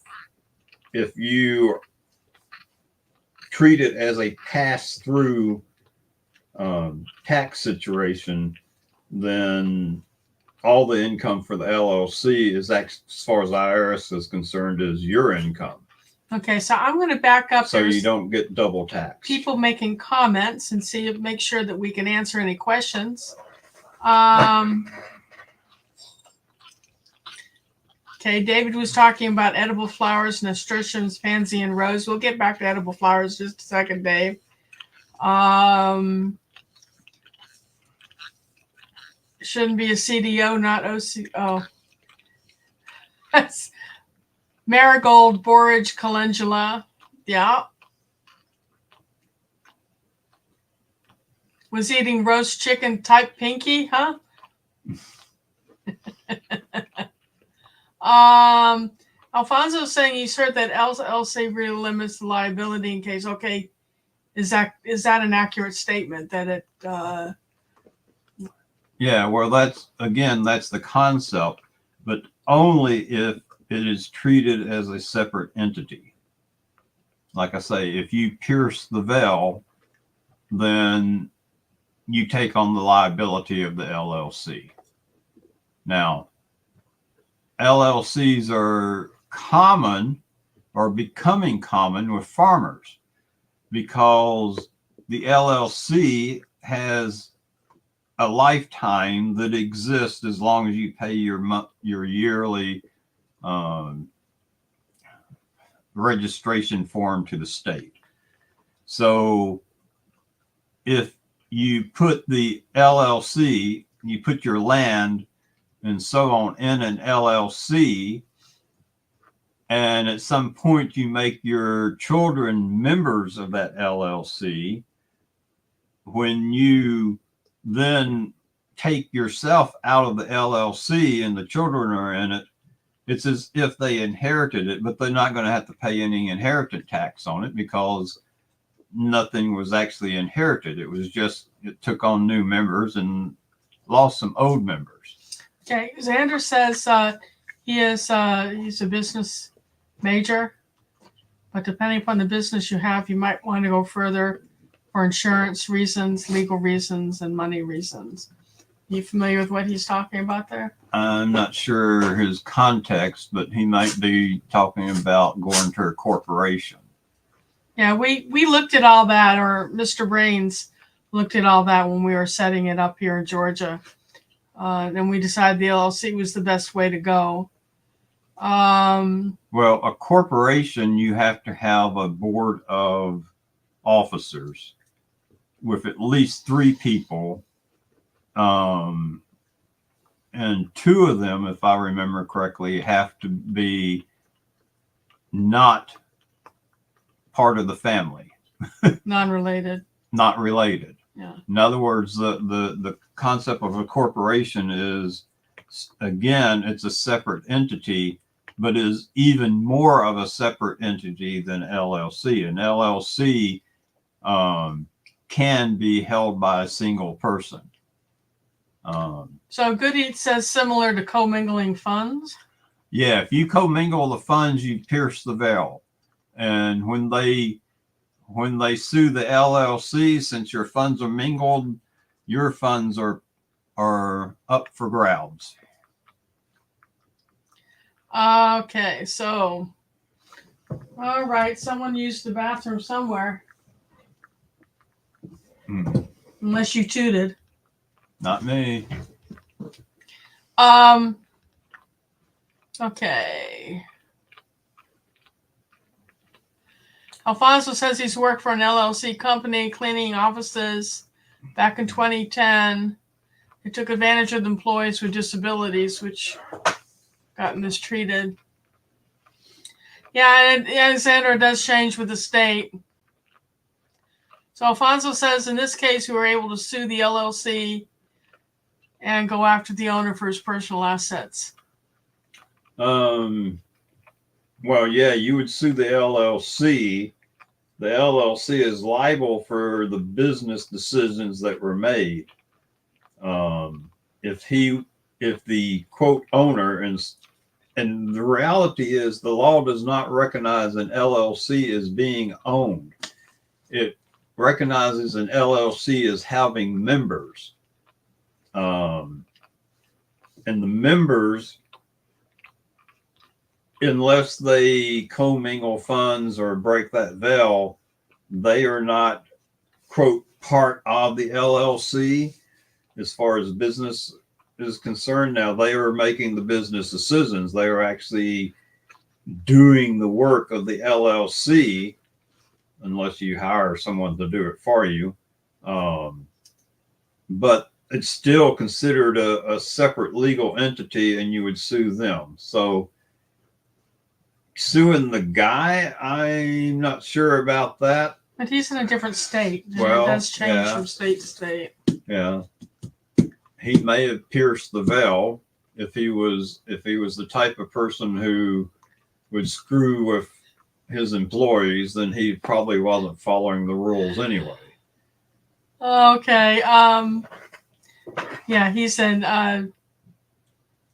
you treat it as a pass-through tax situation, then all the income for the LLC is, as far as the IRS is concerned, is your income. Okay, so I'm going to back up. so you There's don't get double tax. people making comments and make sure that we can answer any questions. Okay, David was talking about edible flowers, nasturtiums, pansy, and rose. We'll get back to edible flowers just a second, Dave. Shouldn't be a CDO, not OC. Oh, that's marigold, borage, calendula. Yeah. Was eating roast chicken type pinky, huh? Alfonso's saying he's heard that LLC really limits the liability in case. Okay, is that an accurate statement that it? Yeah, well, that's the concept, but only if it is treated as a separate entity. Like I say, if you pierce the veil, then you take on the liability of the LLC. Now, LLCs are common or becoming common with farmers because the LLC has a lifetime that exists as long as you pay your yearly registration form to the state. So if you put the LLC, you put your land and so on in an LLC, and at some point you make your children members of that LLC, when you then take yourself out of the LLC and the children are in it, it's as if they inherited it, but they're not going to have to pay any inheritance tax on it because nothing was actually inherited. It was just, it took on new members and lost some old members. Okay, Xander says he's a business major, but depending upon the business you have, you might want to go further for insurance reasons, legal reasons, and money reasons. You familiar with what he's talking about there? I'm not sure his context, but he might be talking about going to a corporation. Yeah, we looked at all that, or Mr. Brains looked at all that when we were setting it up here in Georgia. Then we decided the LLC was the best way to go. Well, a corporation, you have to have a board of officers with at least 3 people. And 2 of them, if I remember correctly, have to be not part of the family. Non-related. Not related. Yeah. In other words, the concept of a corporation is, again, it's a separate entity, but is even more of a separate entity than LLC. An LLC can be held by a single person. So Goody says similar to commingling funds. Yeah, if you commingle the funds, you pierce the veil. And when they sue the LLC, since your funds are mingled, your funds are up for grabs. Okay, so all right, someone used the bathroom somewhere. Unless you tooted. Not me. Okay. Alfonso says he's worked for an LLC company cleaning offices back in 2010. He took advantage of the employees with disabilities, which got mistreated. Yeah, and Alexander does change with the state. So Alfonso says in this case, we were able to sue the LLC and go after the owner for his personal assets. Well, yeah, you would sue the LLC. The LLC is liable for the business decisions that were made. If the quote owner, and the reality is the law does not recognize an LLC as being owned. It recognizes an LLC as having members. And the members unless they commingle funds or break that veil, they are not, quote, part of the LLC as far as business is concerned. Now they are making the business decisions. They are actually doing the work of the LLC, unless you hire someone to do it for you. But it's still considered a separate legal entity, and you would sue them. So suing the guy, I'm not sure about that. But he's in a different state. Well, it does change yeah. from state to state. Yeah, he may have pierced the veil if he was the type of person who would screw with his employees. Then he probably wasn't following the rules anyway. Okay. Yeah, he's in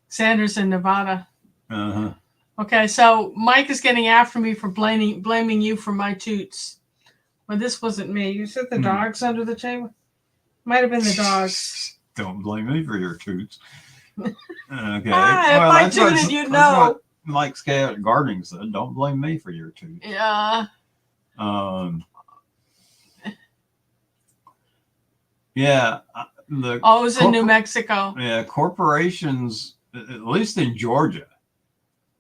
Sanders in Nevada. Uh-huh. Okay, so Mike is getting after me for blaming you for my toots. Well, this wasn't me. You said the dogs under the table? Might have been the dogs. Don't blame me for your toots. Okay. If I tooted, you know. That's what Mike's gardening said. Don't blame me for your toots. Yeah. Yeah. It was in New Mexico. Yeah, corporations, at least in Georgia,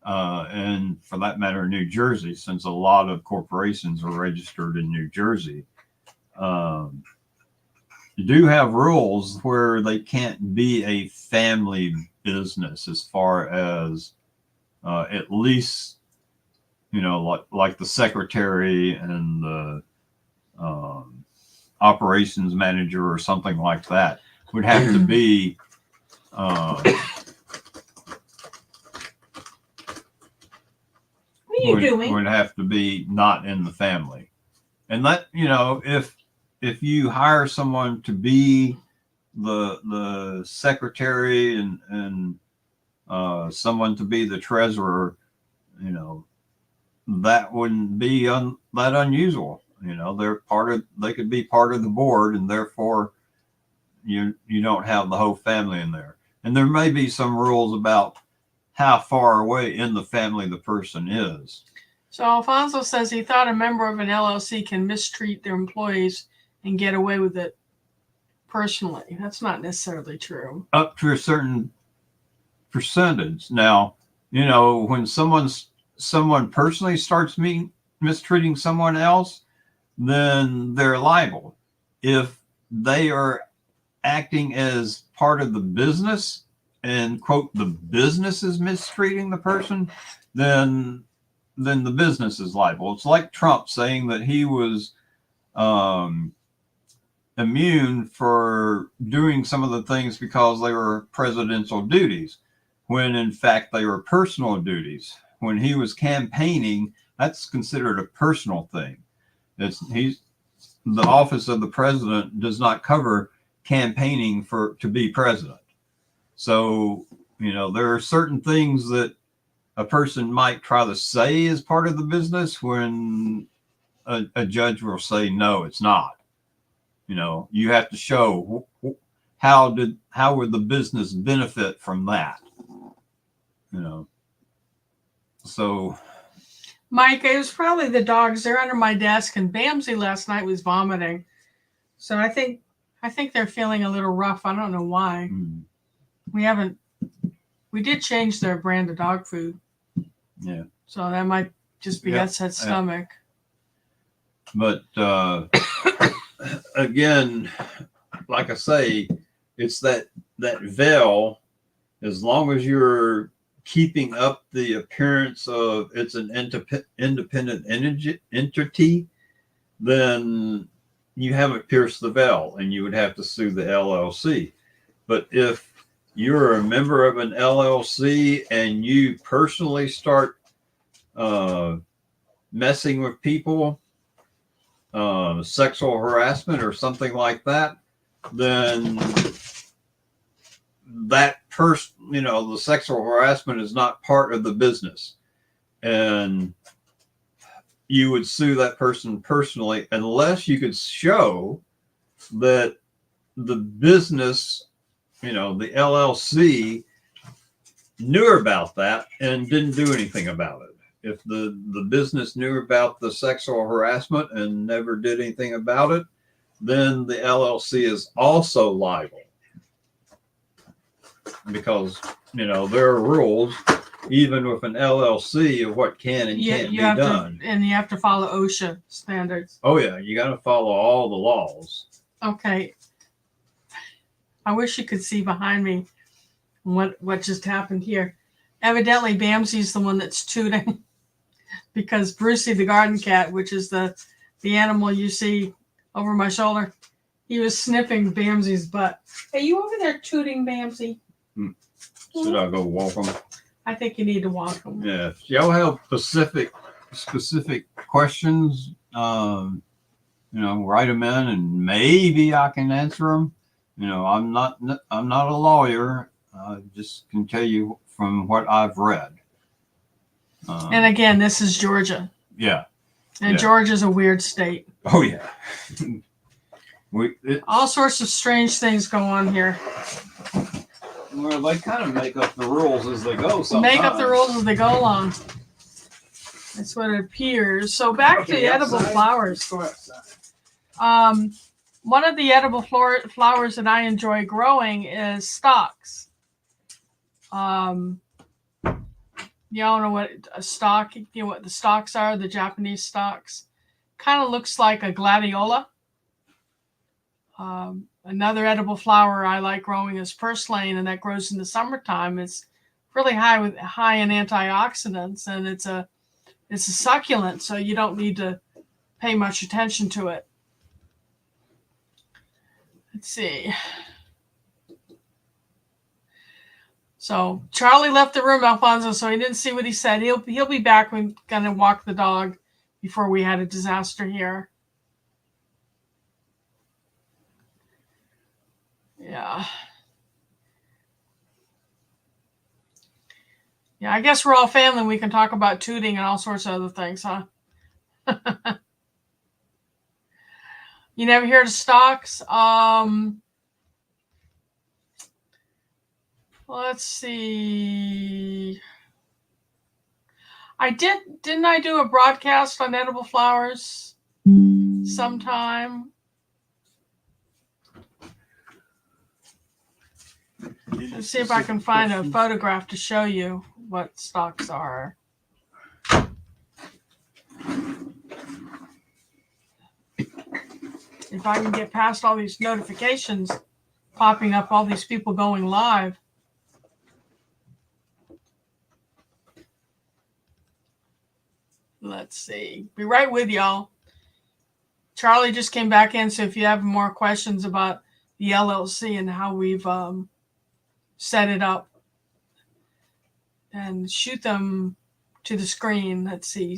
and for that matter, New Jersey, since a lot of corporations are registered in New Jersey, you do have rules where they can't be a family business, as far as at least, like the secretary and the operations manager or something like that would have to be what are you doing? Would have to be not in the family. And that, if you hire someone to be the secretary and someone to be the treasurer, that wouldn't be that unusual. They could be part of the board, and therefore you don't have the whole family in there. And there may be some rules about how far away in the family the person is. So Alfonso says he thought a member of an LLC can mistreat their employees and get away with it personally. That's not necessarily true. Up to a certain percentage. Now, when someone personally starts mistreating someone else, then they're liable. If they are acting as part of the business and, quote, the business is mistreating the person, then the business is liable. It's like Trump saying that he was immune for doing some of the things because they were presidential duties, when in fact they were personal duties. When he was campaigning, that's considered a personal thing. The office of the president does not cover campaigning to be president. So, there are certain things that a person might try to say is part of the business when a judge will say, no, it's not. You have to show how would the business benefit from that? So. Mike, it was probably the dogs. They're under my desk, and Bamsey last night was vomiting. So I think they're feeling a little rough. I don't know why. We did change their brand of dog food. Yeah. So that might just be upset stomach. But again, like I say, it's that veil. As long as you're keeping up the appearance of it's an independent entity, then you haven't pierced the veil, and you would have to sue the LLC. But if you're a member of an LLC and you personally start messing with people, sexual harassment or something like that, then that person, the sexual harassment is not part of the business, and you would sue that person personally unless you could show that the business, the LLC, knew about that and didn't do anything about it. If the business knew about the sexual harassment and never did anything about it, then the LLC is also liable, because there are rules even with an LLC of what can and can't be done. And you have to follow OSHA standards. Oh yeah, you got to follow all the laws. Okay. I wish you could see behind me what just happened here. Evidently, Bamsi's the one that's tooting because Brucey the garden cat, which is the animal you see over my shoulder, he was sniffing Bamsi's butt. Hey, you over there tooting, Bamsi? Should I go walk them? I think you need to walk them. Yeah. If y'all have specific questions, write them in and maybe I can answer them. I'm not a lawyer. I just can tell you from what I've read. And again, this is Georgia. Yeah. And Georgia's a weird state. Oh yeah. All sorts of strange things go on here. Well, they kind of make up the rules as they go sometimes. Make up the rules as they go along. That's what it appears. So back to the edible flowers. One of the edible flowers that I enjoy growing is stalks. Y'all know what a stalk, what the stalks are, the Japanese stalks. Kind of looks like a gladiola. Another edible flower I like growing is purslane, and that grows in the summertime. It's really high in antioxidants, and it's a succulent, so you don't need to pay much attention to it. Let's see. So Charlie left the room, Alfonso, so he didn't see what he said. He'll be back. We're gonna walk the dog before we had a disaster here. Yeah. Yeah, I guess we're all family. We can talk about tooting and all sorts of other things, huh? You never heard of stalks? Let's see. Didn't I do a broadcast on edible flowers sometime? Let's see if I can find a photograph to show you what stalks are. If I can get past all these notifications popping up, all these people going live. Let's see. Be right with y'all. Charlie just came back in, so if you have more questions about the LLC and how we've set it up, and shoot them to the screen. Let's see.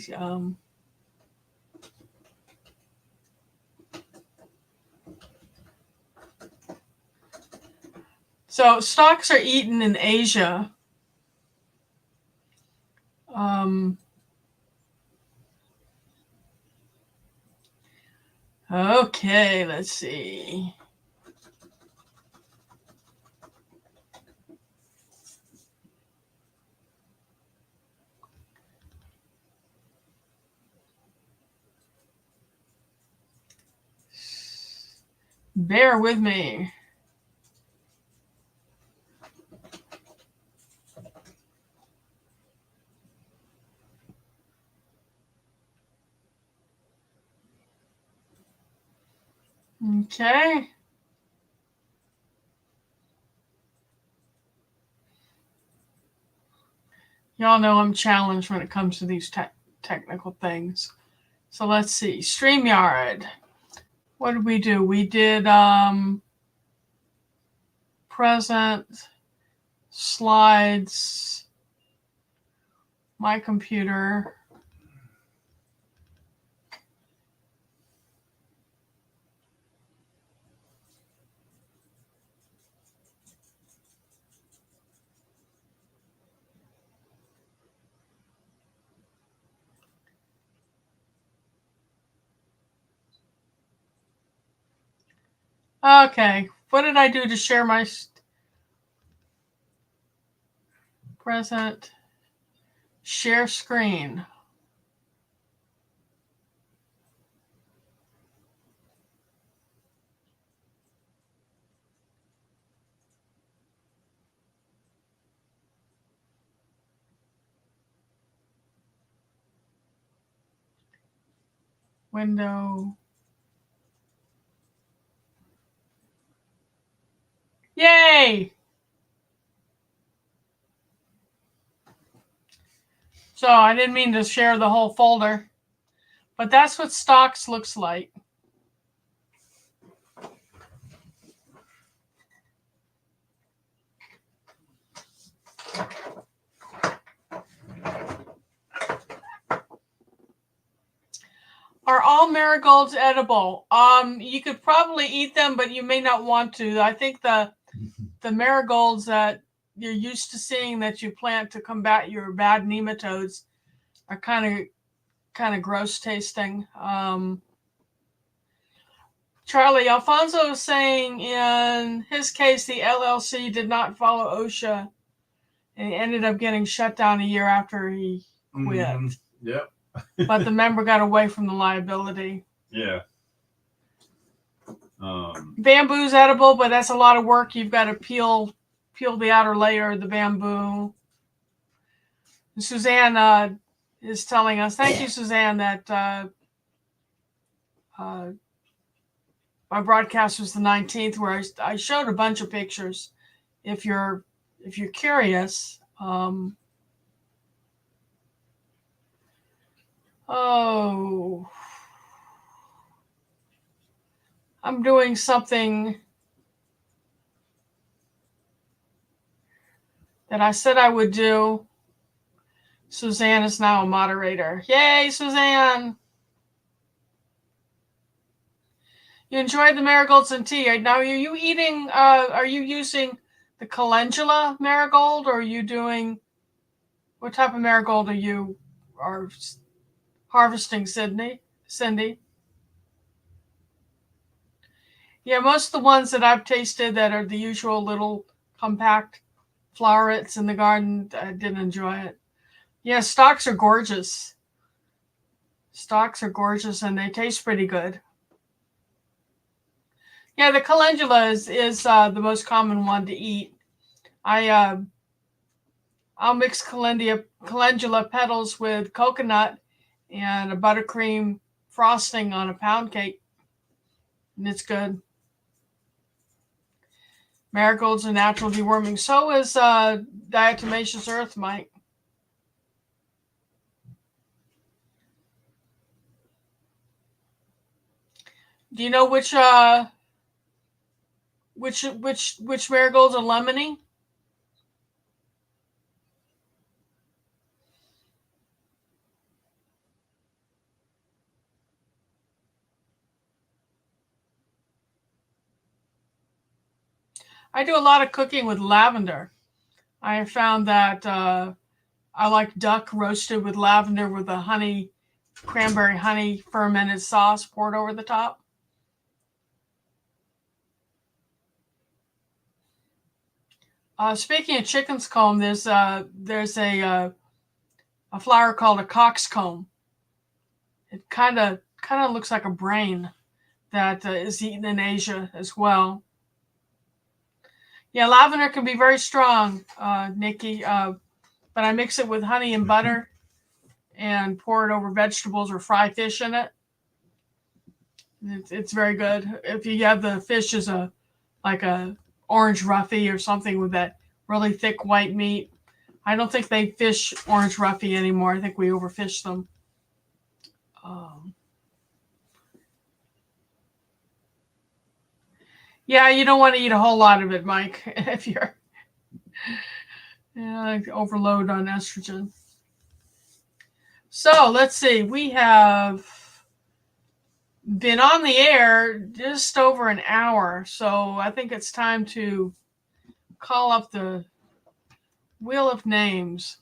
So stalks are eaten in Asia. Okay, let's see. Bear with me. Okay. Y'all know I'm challenged when it comes to these technical things. So let's see. StreamYard. What did we do? We did present, slides, my computer. Okay, what did I do to share my... present. Share screen. Window. Yay! So I didn't mean to share the whole folder, but that's what stocks looks like. Are all marigolds edible? You could probably eat them, but you may not want to. I think the marigolds that you're used to seeing that you plant to combat your bad nematodes are kind of gross tasting. Charlie Alfonso is saying in his case the LLC did not follow OSHA and he ended up getting shut down a year after he quit. Mm-hmm. Yep. But the member got away from the liability. Yeah. Bamboo's edible, but that's a lot of work. You've got to peel the outer layer of the bamboo. Suzanne is telling us, thank you, Suzanne, that my broadcast was the 19th, where I showed a bunch of pictures. If you're curious. Oh, I'm doing something that I said I would do. Suzanne is now a moderator. Yay, Suzanne! You enjoyed the marigolds and tea. Now, are you eating, are you using the calendula marigold, or are you doing, what type of marigold are you harvesting, Cindy? Yeah, most of the ones that I've tasted that are the usual little compact flowerets in the garden, I didn't enjoy it. Yeah, stalks are gorgeous. Stalks are gorgeous and they taste pretty good. Yeah, the calendula is the most common one to eat. I'll mix calendula petals with coconut and a buttercream frosting on a pound cake, and it's good. Marigolds are natural deworming. So is diatomaceous earth, Mike. Do you know which marigolds are lemony? I do a lot of cooking with lavender. I have found that I like duck roasted with lavender with a cranberry honey fermented sauce poured over the top. Speaking of chicken's comb, there's a flower called a coxcomb. It kind of looks like a brain that is eaten in Asia as well. Yeah, lavender can be very strong, Nikki, but I mix it with honey and butter and pour it over vegetables or fry fish in it. It's very good. If you have the fish as like a orange roughy or something with that really thick white meat. I don't think they fish orange roughy anymore. I think we overfish them. Yeah, you don't want to eat a whole lot of it, Mike, if you're overload on estrogen. So let's see. We have been on the air just over an hour, so I think it's time to call up the Wheel of Names.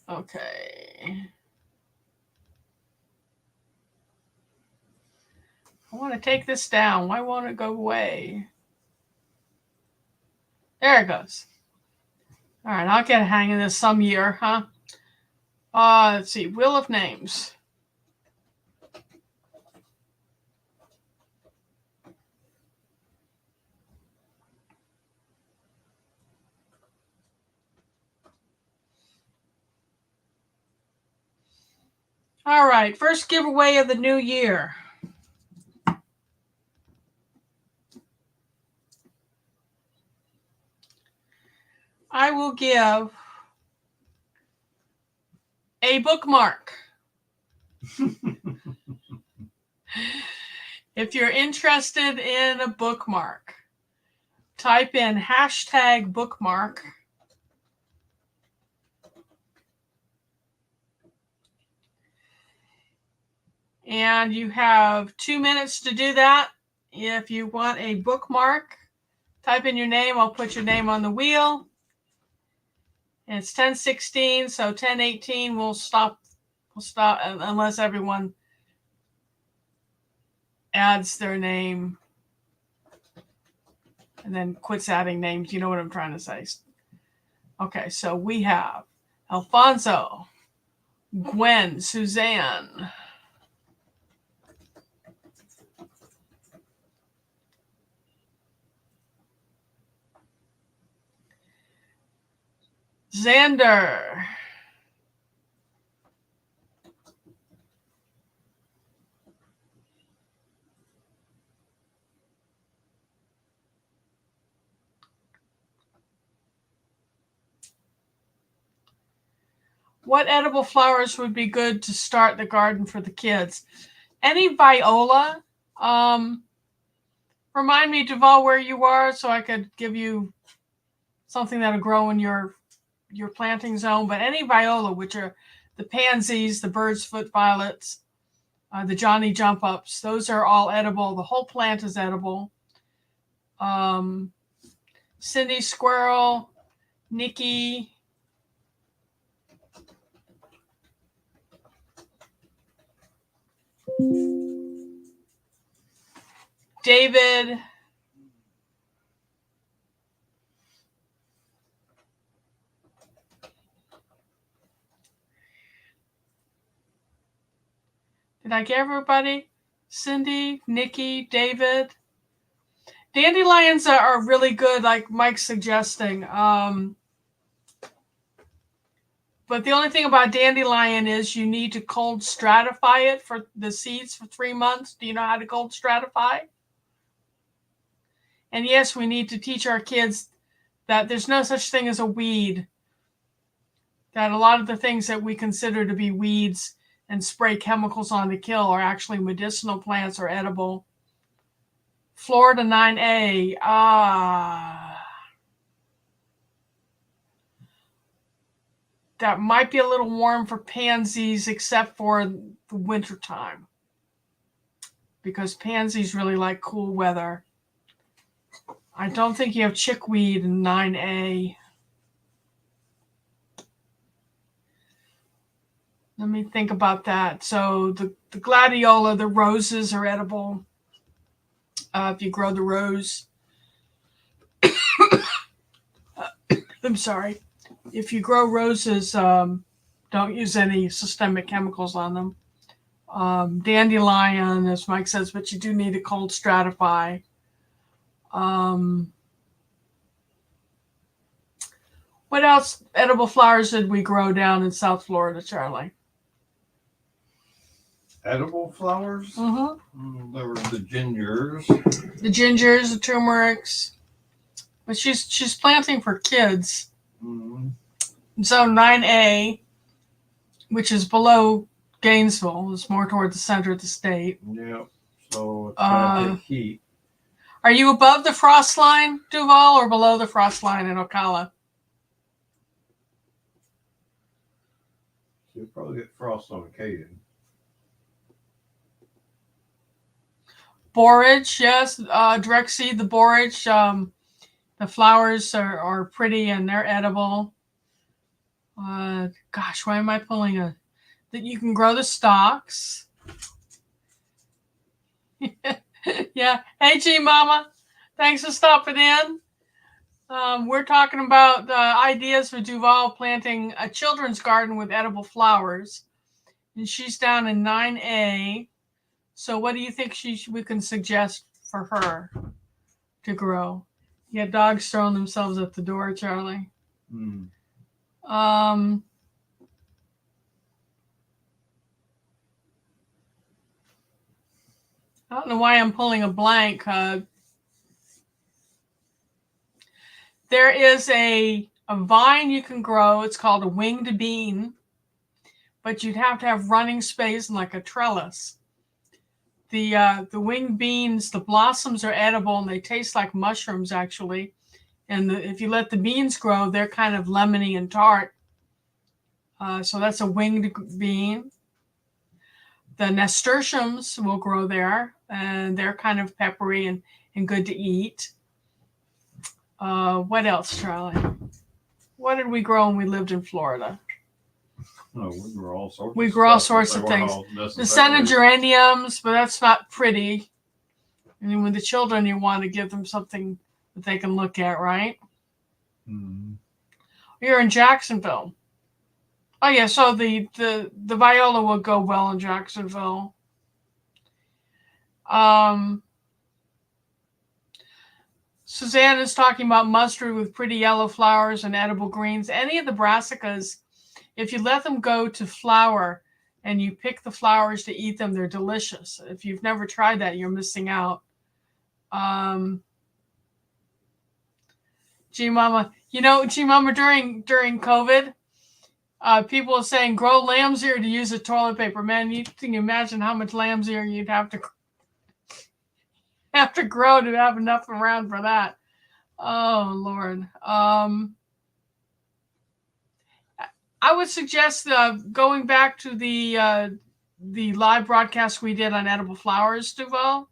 Okay. I want to take this down. Why won't it go away? There it goes. All right, I'll get a hang of this some year, huh? Let's see. Wheel of Names. All right, first giveaway of the new year. I will give a bookmark. If you're interested in a bookmark, type in hashtag bookmark. And you have 2 minutes to do that. If you want a bookmark, type in your name. I'll put your name on the wheel. And it's 10:16, so 10:18 we'll stop unless everyone adds their name and then quits adding names. You know what I'm trying to say. Okay, so we have Alfonso, Gwen, Suzanne, Xander, what edible flowers would be good to start the garden for the kids? Any viola. Remind me, Duval, where you are so I could give you something that'll grow in your planting zone. But any viola, which are the pansies, the bird's foot violets, the Johnny jump ups, those are all edible. The whole plant is edible. Cindy Squirrel, Nikki, David, did I get everybody? Cindy, Nikki, David. Dandelions are really good, like Mike's suggesting. But the only thing about dandelion is you need to cold stratify it for the seeds for 3 months. Do you know how to cold stratify? And yes, we need to teach our kids that there's no such thing as a weed. That a lot of the things that we consider to be weeds and spray chemicals on to kill are actually medicinal plants or edible. Florida 9A. That might be a little warm for pansies, except for the winter time, because pansies really like cool weather. I don't think you have chickweed in 9A. Let me think about that. So the gladiola, the roses are edible. If you grow the rose. I'm sorry. If you grow roses, don't use any systemic chemicals on them. Dandelion, as Mike says, but you do need to cold stratify. What else edible flowers did we grow down in South Florida, Charlie? Edible flowers? Mm-hmm. There were the gingers. The gingers, the turmerics. But she's planting for kids. Mm-hmm. Zone 9A, which is below Gainesville, is more toward the center of the state. Yeah. So it's got heat. Are you above the frost line, Duval, or below the frost line in Ocala? You'll probably get frost on occasion. Borage, yes. Direct seed, the borage. The flowers are pretty and they're edible. Gosh, why am I pulling that you can grow the stalks? Yeah. Hey, G Mama. Thanks for stopping in. We're talking about ideas for Duval planting a children's garden with edible flowers. And she's down in 9A. So what do you think we can suggest for her to grow? Yeah, dogs throwing themselves at the door, Charlie. I don't know why I'm pulling a blank. There is a vine you can grow. It's called a winged bean, but you'd have to have running space and like a trellis. The winged beans, the blossoms are edible and they taste like mushrooms actually. And if you let the beans grow, they're kind of lemony and tart. So that's a winged bean. The nasturtiums will grow there, and they're kind of peppery and good to eat. What else, Charlie? What did we grow when we lived in Florida? No, we grow all sorts. We grow all sorts of things. The scented geraniums, but that's not pretty. I mean, with the children, you want to give them something that they can look at, right? Mm-hmm. You're in Jacksonville. Oh yeah, so the viola will go well in Jacksonville. Suzanne is talking about mustard with pretty yellow flowers and edible greens. Any of the brassicas, if you let them go to flower and you pick the flowers to eat them, they're delicious. If you've never tried that, you're missing out. G Mama, G Mama, during COVID, people are saying grow lamb's ear to use as toilet paper. Man, you can imagine how much lamb's ear you'd have to grow to have enough around for that. Oh Lord. I would suggest going back to the live broadcast we did on edible flowers, Duval,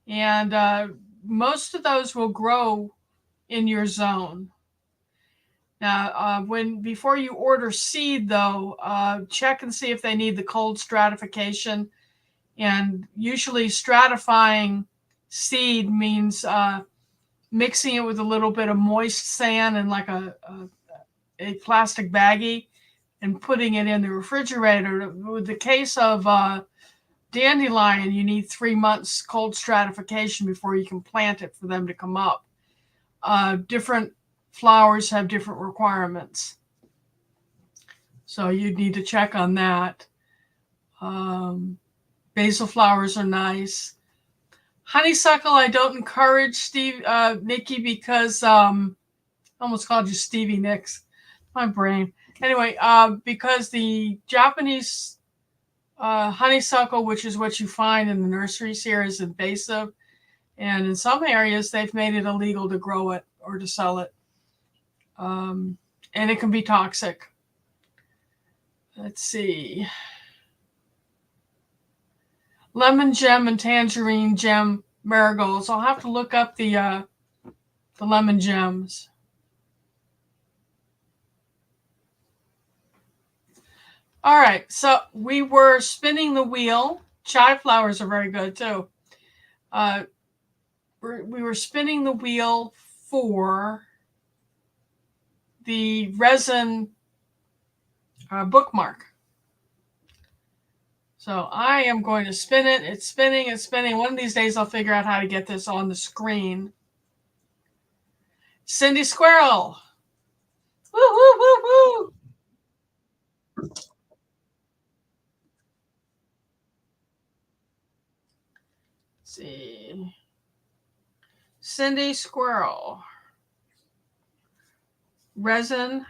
and most of those will grow in your zone. Now, before you order seed, though, check and see if they need the cold stratification. And usually, stratifying seed means mixing it with a little bit of moist sand and like a plastic baggie, and putting it in the refrigerator. With the case of dandelion, you need 3 months cold stratification before you can plant it for them to come up. Different flowers have different requirements, so you'd need to check on that. Basil flowers are nice. Honeysuckle, I don't encourage Nikki, because I almost called you Stevie Nicks. My brain. Anyway, because the Japanese honeysuckle, which is what you find in the nurseries here, is invasive. And in some areas, they've made it illegal to grow it or to sell it. And it can be toxic. Let's see. Lemon gem and tangerine gem marigolds. I'll have to look up the lemon gems. All right, so we were spinning the wheel. Chive flowers are very good too. We were spinning the wheel for the resin bookmark. So I am going to spin it. It's spinning, it's spinning. One of these days I'll figure out how to get this on the screen. Cindy Squirrel. Woo, woo, woo, woo. Let's see. Cindy Squirrel. Resin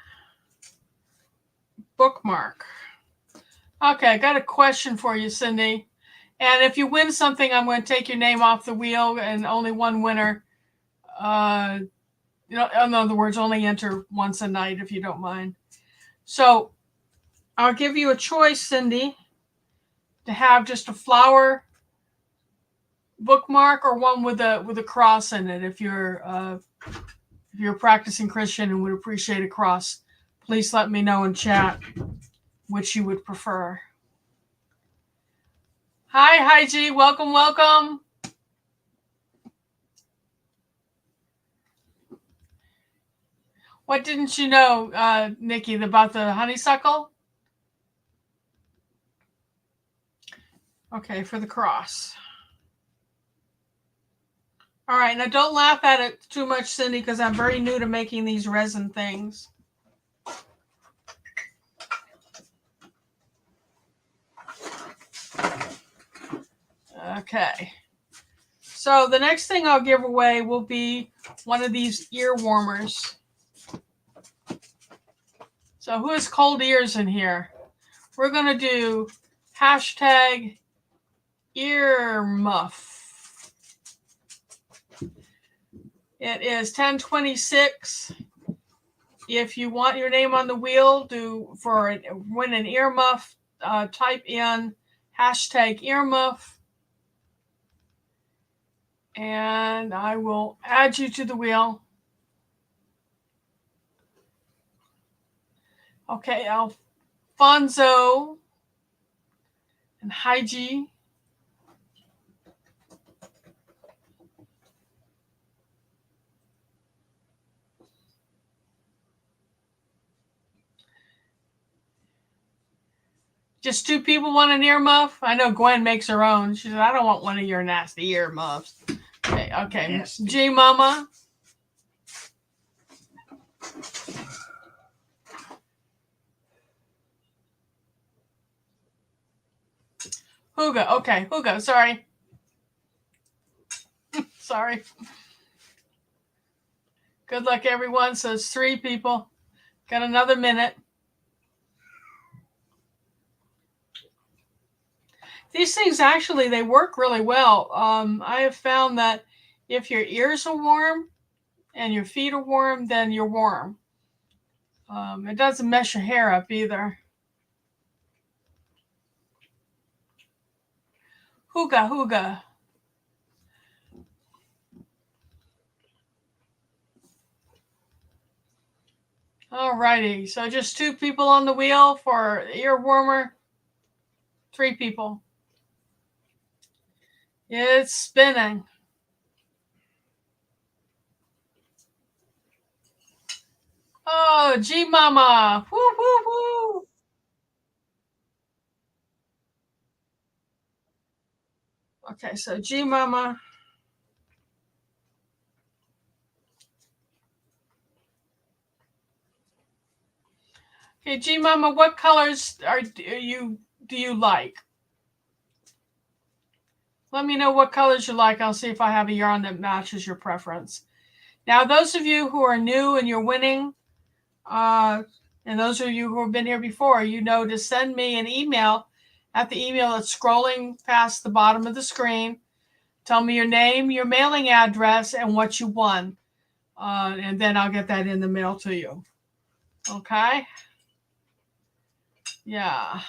bookmark. Okay, I got a question for you, Cindy. And if you win something, I'm going to take your name off the wheel, and only one winner. In other words, only enter once a night, if you don't mind. So I'll give you a choice, Cindy, to have just a flower bookmark or one with a cross in it. If you're a practicing Christian and would appreciate a cross, please let me know in chat which you would prefer. Hi, G. Welcome. What didn't you know, Nikki, about the honeysuckle? Okay, for the cross. All right, now don't laugh at it too much, Cindy, because I'm very new to making these resin things. Okay. So the next thing I'll give away will be one of these ear warmers. So who has cold ears in here? We're going to do hashtag ear muff. It is 10:26. If you want your name on the wheel, win an ear muff, type in hashtag ear muff. And I will add you to the wheel. Okay, Alfonso and Heiji. Just 2 people want an ear muff? I know Gwen makes her own. She said, I don't want one of your nasty ear muffs. Okay. Nasty. G Mama. Huga. Okay, Huga. Sorry. Sorry. Good luck, everyone. So it's 3 people. Got another minute. These things actually, they work really well. I have found that if your ears are warm and your feet are warm, then you're warm. It doesn't mess your hair up either. Huga, Huga. All righty. So just 2 people on the wheel for ear warmer. 3 people. It's spinning. Oh, G Mama. Woo, woo, woo. Okay, so G Mama. Okay, G Mama, what colors do you like? Let me know what colors you like. I'll see if I have a yarn that matches your preference. Now, those of you who are new and you're winning, and those of you who have been here before, you know to send me an email at the email that's scrolling past the bottom of the screen. Tell me your name, your mailing address, and what you won. And then I'll get that in the mail to you. Okay? Yeah.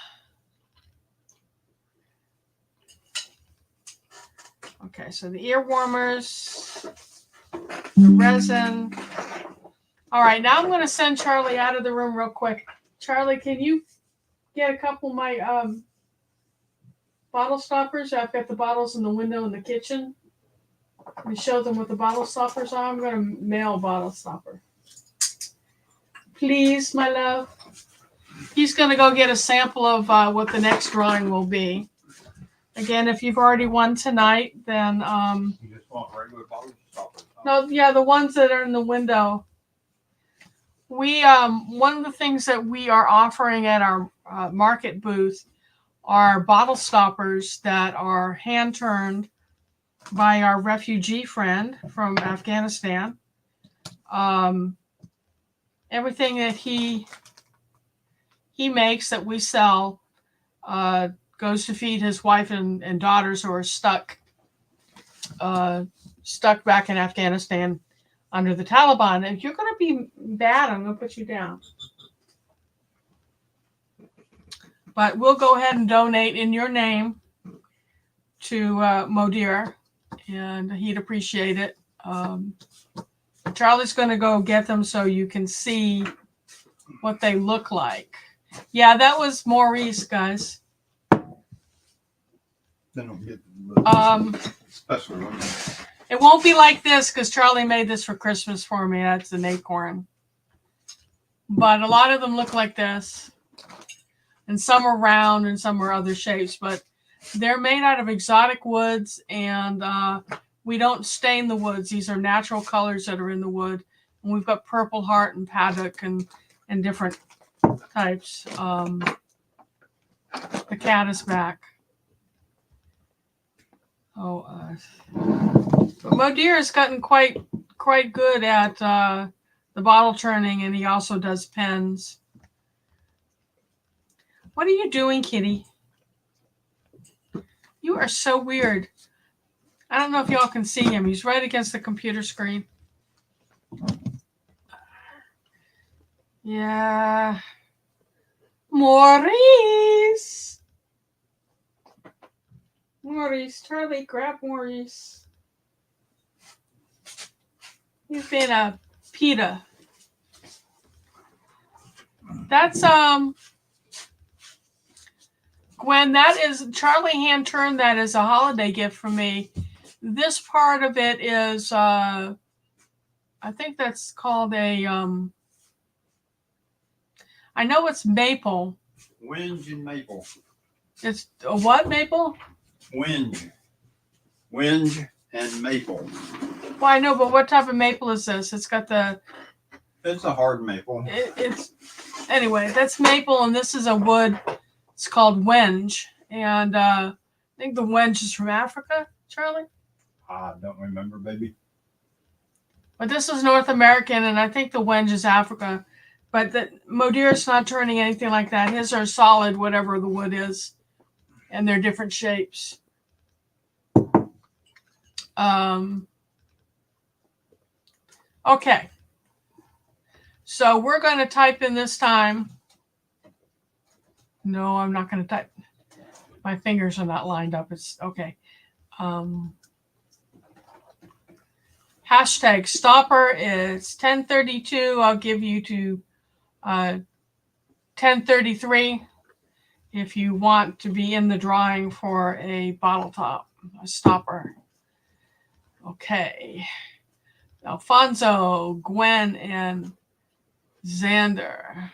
Okay, so the ear warmers, the resin. All right, now I'm going to send Charlie out of the room real quick. Charlie, can you get a couple of my bottle stoppers? I've got the bottles in the window in the kitchen. Let me show them what the bottle stoppers are. I'm going to mail a bottle stopper. Please, my love. He's going to go get a sample of what the next drawing will be. Again, if you've already won tonight, then You just want regular bottle stoppers? no, yeah, the ones that are in the window. We one of the things that we are offering at our market booth are bottle stoppers that are hand turned by our refugee friend from Afghanistan. Everything that he makes that we sell goes to feed his wife and daughters who are stuck back in Afghanistan under the Taliban. And if you're going to be bad, I'm going to put you down. But we'll go ahead and donate in your name to Modir, and he'd appreciate it. Charlie's going to go get them so you can see what they look like. Yeah, that was Maurice, guys. They don't get the special one. It won't be like this because Charlie made this for Christmas for me. That's an acorn. but a lot of them look like this, and some are round and some are other shapes, but they're made out of exotic woods, and we don't stain the woods. These are natural colors that are in the wood. And we've got Purple Heart and Paddock and different types. The cat is back. Oh, Modir has gotten quite good at the bottle turning, and he also does pens. What are you doing, kitty? You are so weird. I don't know if y'all can see him. He's right against the computer screen. Yeah. Maurice. Maurice, Charlie, grab Maurice. He's been a PETA. That's Gwen, that is Charlie hand turned that as a holiday gift for me. This part of it is I think that's called a I know it's maple. Whinge and maple. It's a what maple? Whinge. Whinge and maple. Well, I know, but what type of maple is this? It's got the. It's a hard maple. It's anyway. That's maple, and this is a wood. It's called wenge, and I think the wenge is from Africa, Charlie. I don't remember, baby. But this is North American, and I think the wenge is Africa. But the Modir's not turning anything like that. His are solid, whatever the wood is, and they're different shapes. Okay. So we're going to type in this time. No, I'm not going to type. My fingers are not lined up. It's okay. Hashtag stopper is 10:32. I'll give you to 10:33 if you want to be in the drawing for a bottle top, a stopper. Okay. Alfonso, Gwen, and Xander.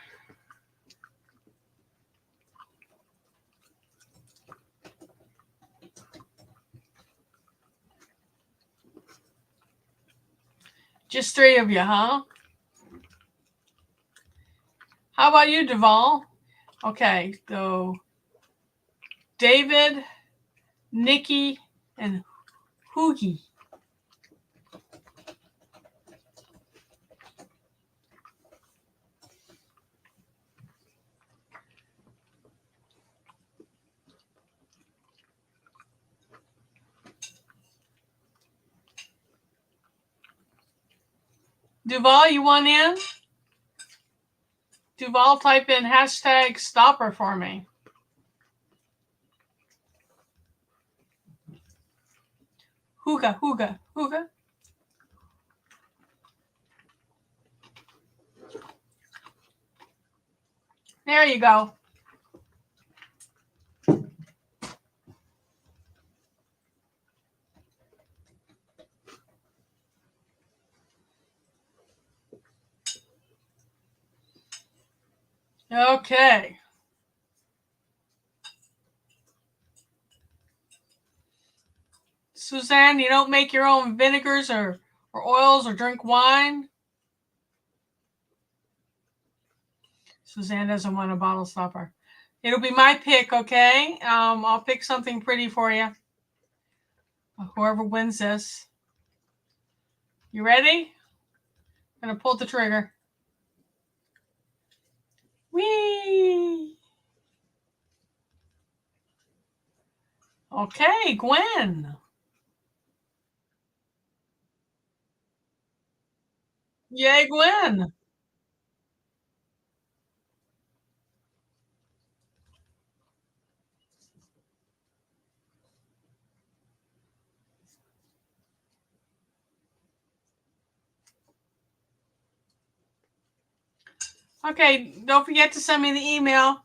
Just 3 of you, huh? How about you, Duval? Okay, so David, Nikki, and Hoogie. Duval, you want in? Duval, type in hashtag stopper for me. Hooga, hooga, hooga. There you go. Okay. Suzanne, you don't make your own vinegars or oils or drink wine? Suzanne doesn't want a bottle stopper. It'll be my pick, okay? I'll pick something pretty for you. Whoever wins this. You ready? I'm going to pull the trigger. Whee! Okay, Gwen. Yay, Gwen. Okay, don't forget to send me the email.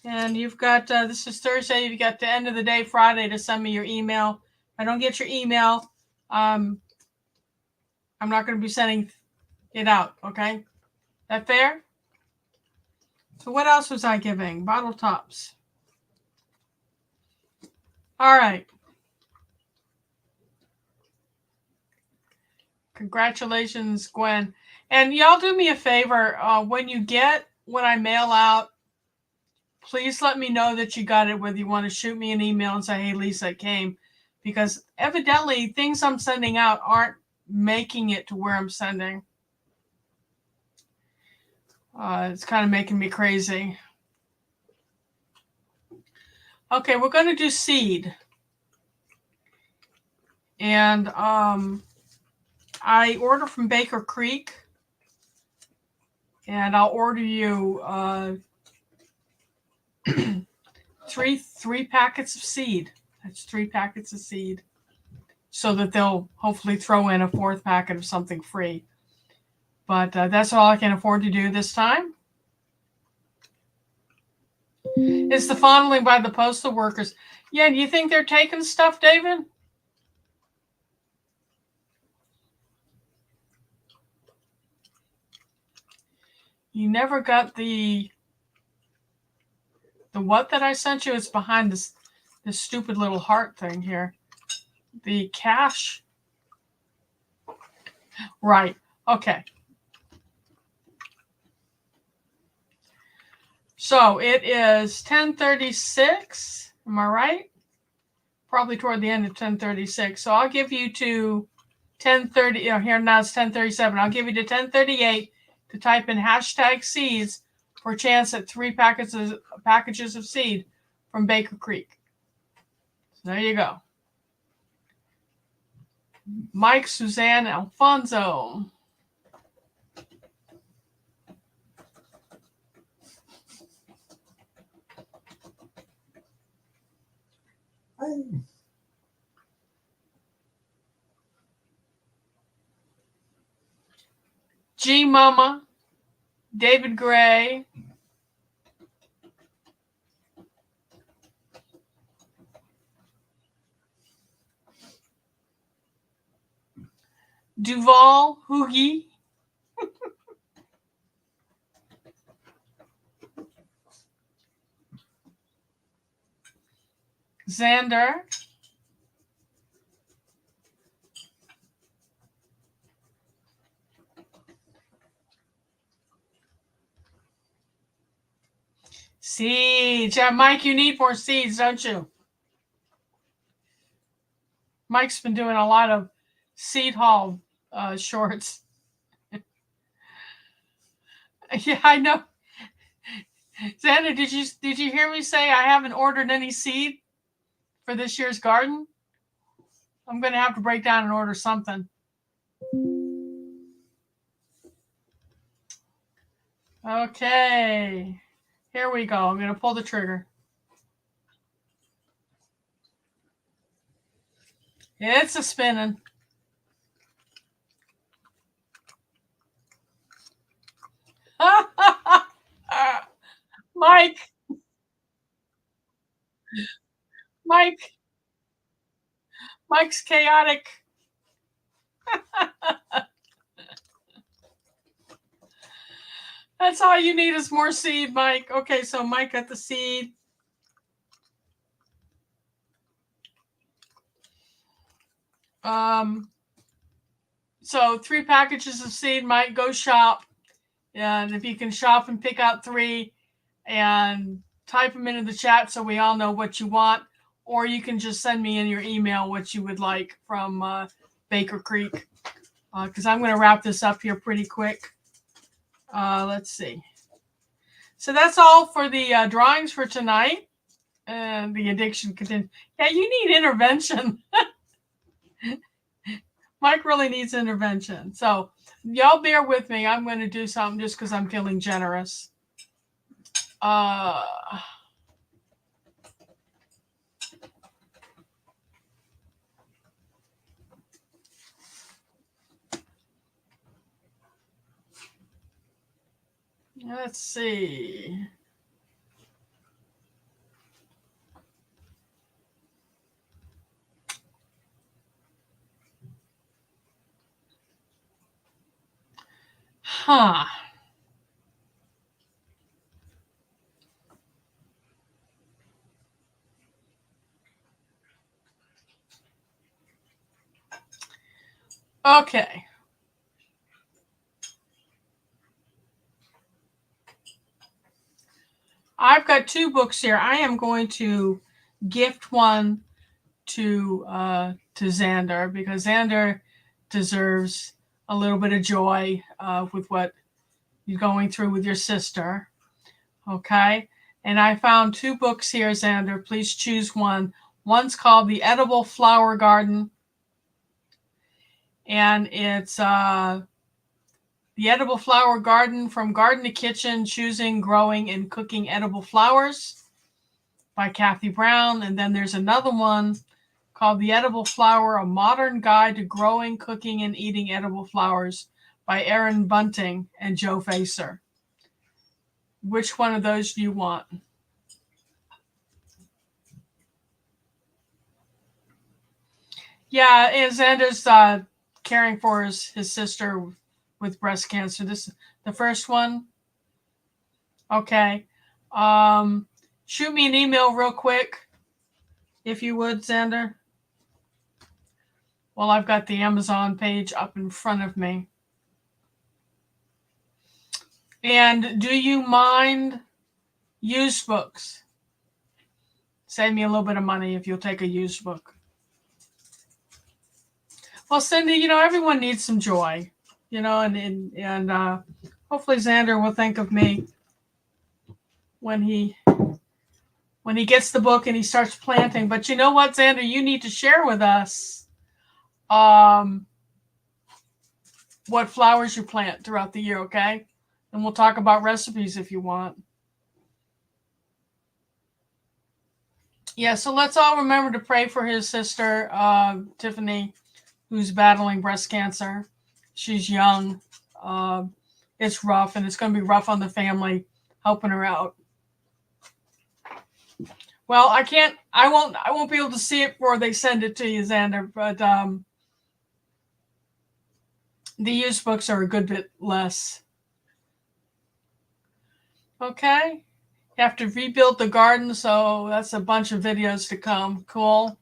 And you've got, this is Thursday, you've got the end of the day, Friday, to send me your email. If I don't get your email, I'm not going to be sending it out, okay? That fair? So what else was I giving? Bottle tops. All right. Congratulations, Gwen. And y'all do me a favor. When I mail out, please let me know that you got it, whether you want to shoot me an email and say, hey, Lisa, it came. Because evidently things I'm sending out aren't making it to where I'm sending. It's kind of making me crazy. Okay, we're going to do seed. And I order from Baker Creek. And I'll order you three packets of seed. That's 3 packets of seed. So that they'll hopefully throw in a 4th packet of something free. But that's all I can afford to do this time. It's the fondling by the postal workers. Yeah, do you think they're taking stuff, David? You never got the what that I sent you? It's behind this stupid little heart thing here. The cash. Right. Okay. So it is 10:36. Am I right? Probably toward the end of 10:36. So I'll give you to 10:30. Here now it's 10:37. I'll give you to 10:38 to type in #seeds for a chance at 3 packages of seed from Baker Creek. So there you go. Mike, Suzanne, Alfonso. G Mama, David Gray, Duval, Hoogie, Xander, seeds. Yeah, Mike, you need more seeds, don't you? Mike's been doing a lot of seed haul shorts. Yeah, I know. Xander, did you hear me say I haven't ordered any seed for this year's garden? I'm going to have to break down and order something. Okay. Here we go. I'm going to pull the trigger. It's a spinning. Mike. Mike's chaotic. That's all you need is more seed, Mike. Okay, so Mike got the seed. So 3 packages of seed, Mike. Go shop. And if you can shop and pick out 3 and type them into the chat so we all know what you want, or you can just send me in your email what you would like from Baker Creek, because I'm going to wrap this up here pretty quick. Let's see. So that's all for the drawings for tonight. The addiction continues. Yeah, you need intervention. Mike really needs intervention. So y'all bear with me. I'm going to do something just because I'm feeling generous. Let's see. Huh. Okay. I've got 2 books here. I am going to gift one to Xander, because Xander deserves a little bit of joy with what you're going through with your sister. Okay. And I found 2 books here, Xander. Please choose one. One's called The Edible Flower Garden, and it's The Edible Flower Garden, From Garden to Kitchen, Choosing, Growing, and Cooking Edible Flowers by Kathy Brown. And then there's another one called The Edible Flower, A Modern Guide to Growing, Cooking, and Eating Edible Flowers by Erin Bunting and Joe Facer. Which one of those do you want? Yeah, and Xander's caring for his sister with breast cancer. This the first one. Okay. Shoot me an email real quick, if you would, Xander. Well, I've got the Amazon page up in front of me. And do you mind used books? Save me a little bit of money if you'll take a used book. Well, Cindy, everyone needs some joy, and hopefully Xander will think of me when he gets the book and he starts planting. But you know what, Xander, you need to share with us what flowers you plant throughout the year, okay? And we'll talk about recipes if you want. Yeah, so let's all remember to pray for his sister, Tiffany, who's battling breast cancer. She's young. It's rough, and it's going to be rough on the family helping her out. Well, I won't be able to see it before they send it to you, Xander, but the used books are a good bit less. Okay. You have to rebuild the garden, so that's a bunch of videos to come. Cool.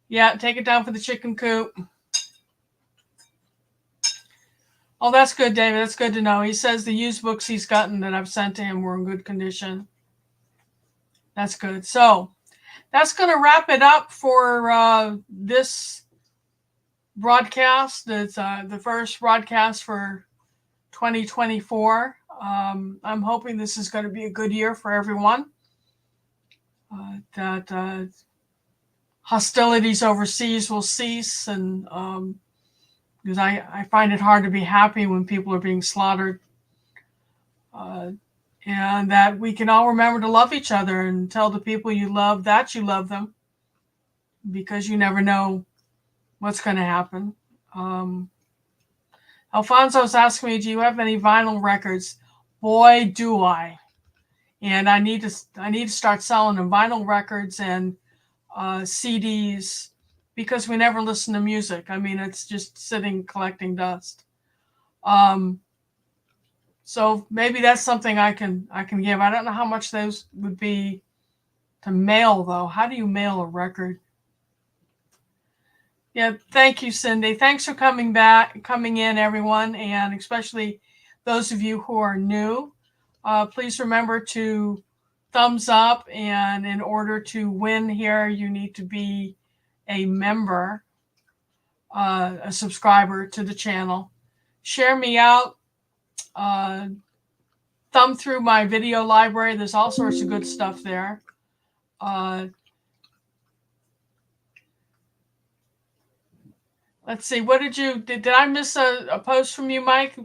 Yeah, take it down for the chicken coop. Oh, that's good, David. That's good to know. He says the used books he's gotten that I've sent to him were in good condition. That's good. So that's going to wrap it up for this broadcast. It's the first broadcast for 2024. I'm hoping this is going to be a good year for everyone. That hostilities overseas will cease, and because I find it hard to be happy when people are being slaughtered, and that we can all remember to love each other and tell the people you love that you love them, because you never know what's going to happen. Alfonso's asking me, do you have any vinyl records? Boy, do I. And I need to start selling them, vinyl records and CDs, because we never listen to music. I mean, it's just sitting collecting dust. So maybe that's something I can give. I don't know how much those would be to mail, though. How do you mail a record? Yeah, thank you, Cindy. Thanks for coming in, everyone, and especially those of you who are new. Please remember to thumbs up, and in order to win here, you need to be a member, a subscriber to the channel. Share me out. Thumb through my video library. There's all sorts of good stuff there. Let's see. What did I miss a post from you, Mike?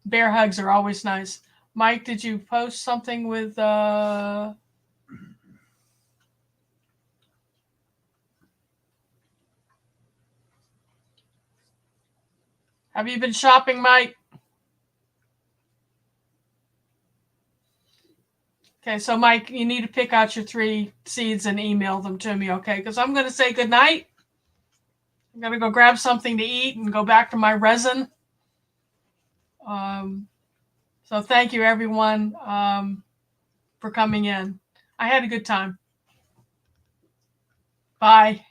Bear hugs are always nice. Mike, did you post something with have you been shopping, Mike? Okay, so Mike, you need to pick out your 3 seeds and email them to me, okay? Because I'm going to say goodnight. I'm going to go grab something to eat and go back to my resin. So thank you, everyone, for coming in. I had a good time. Bye.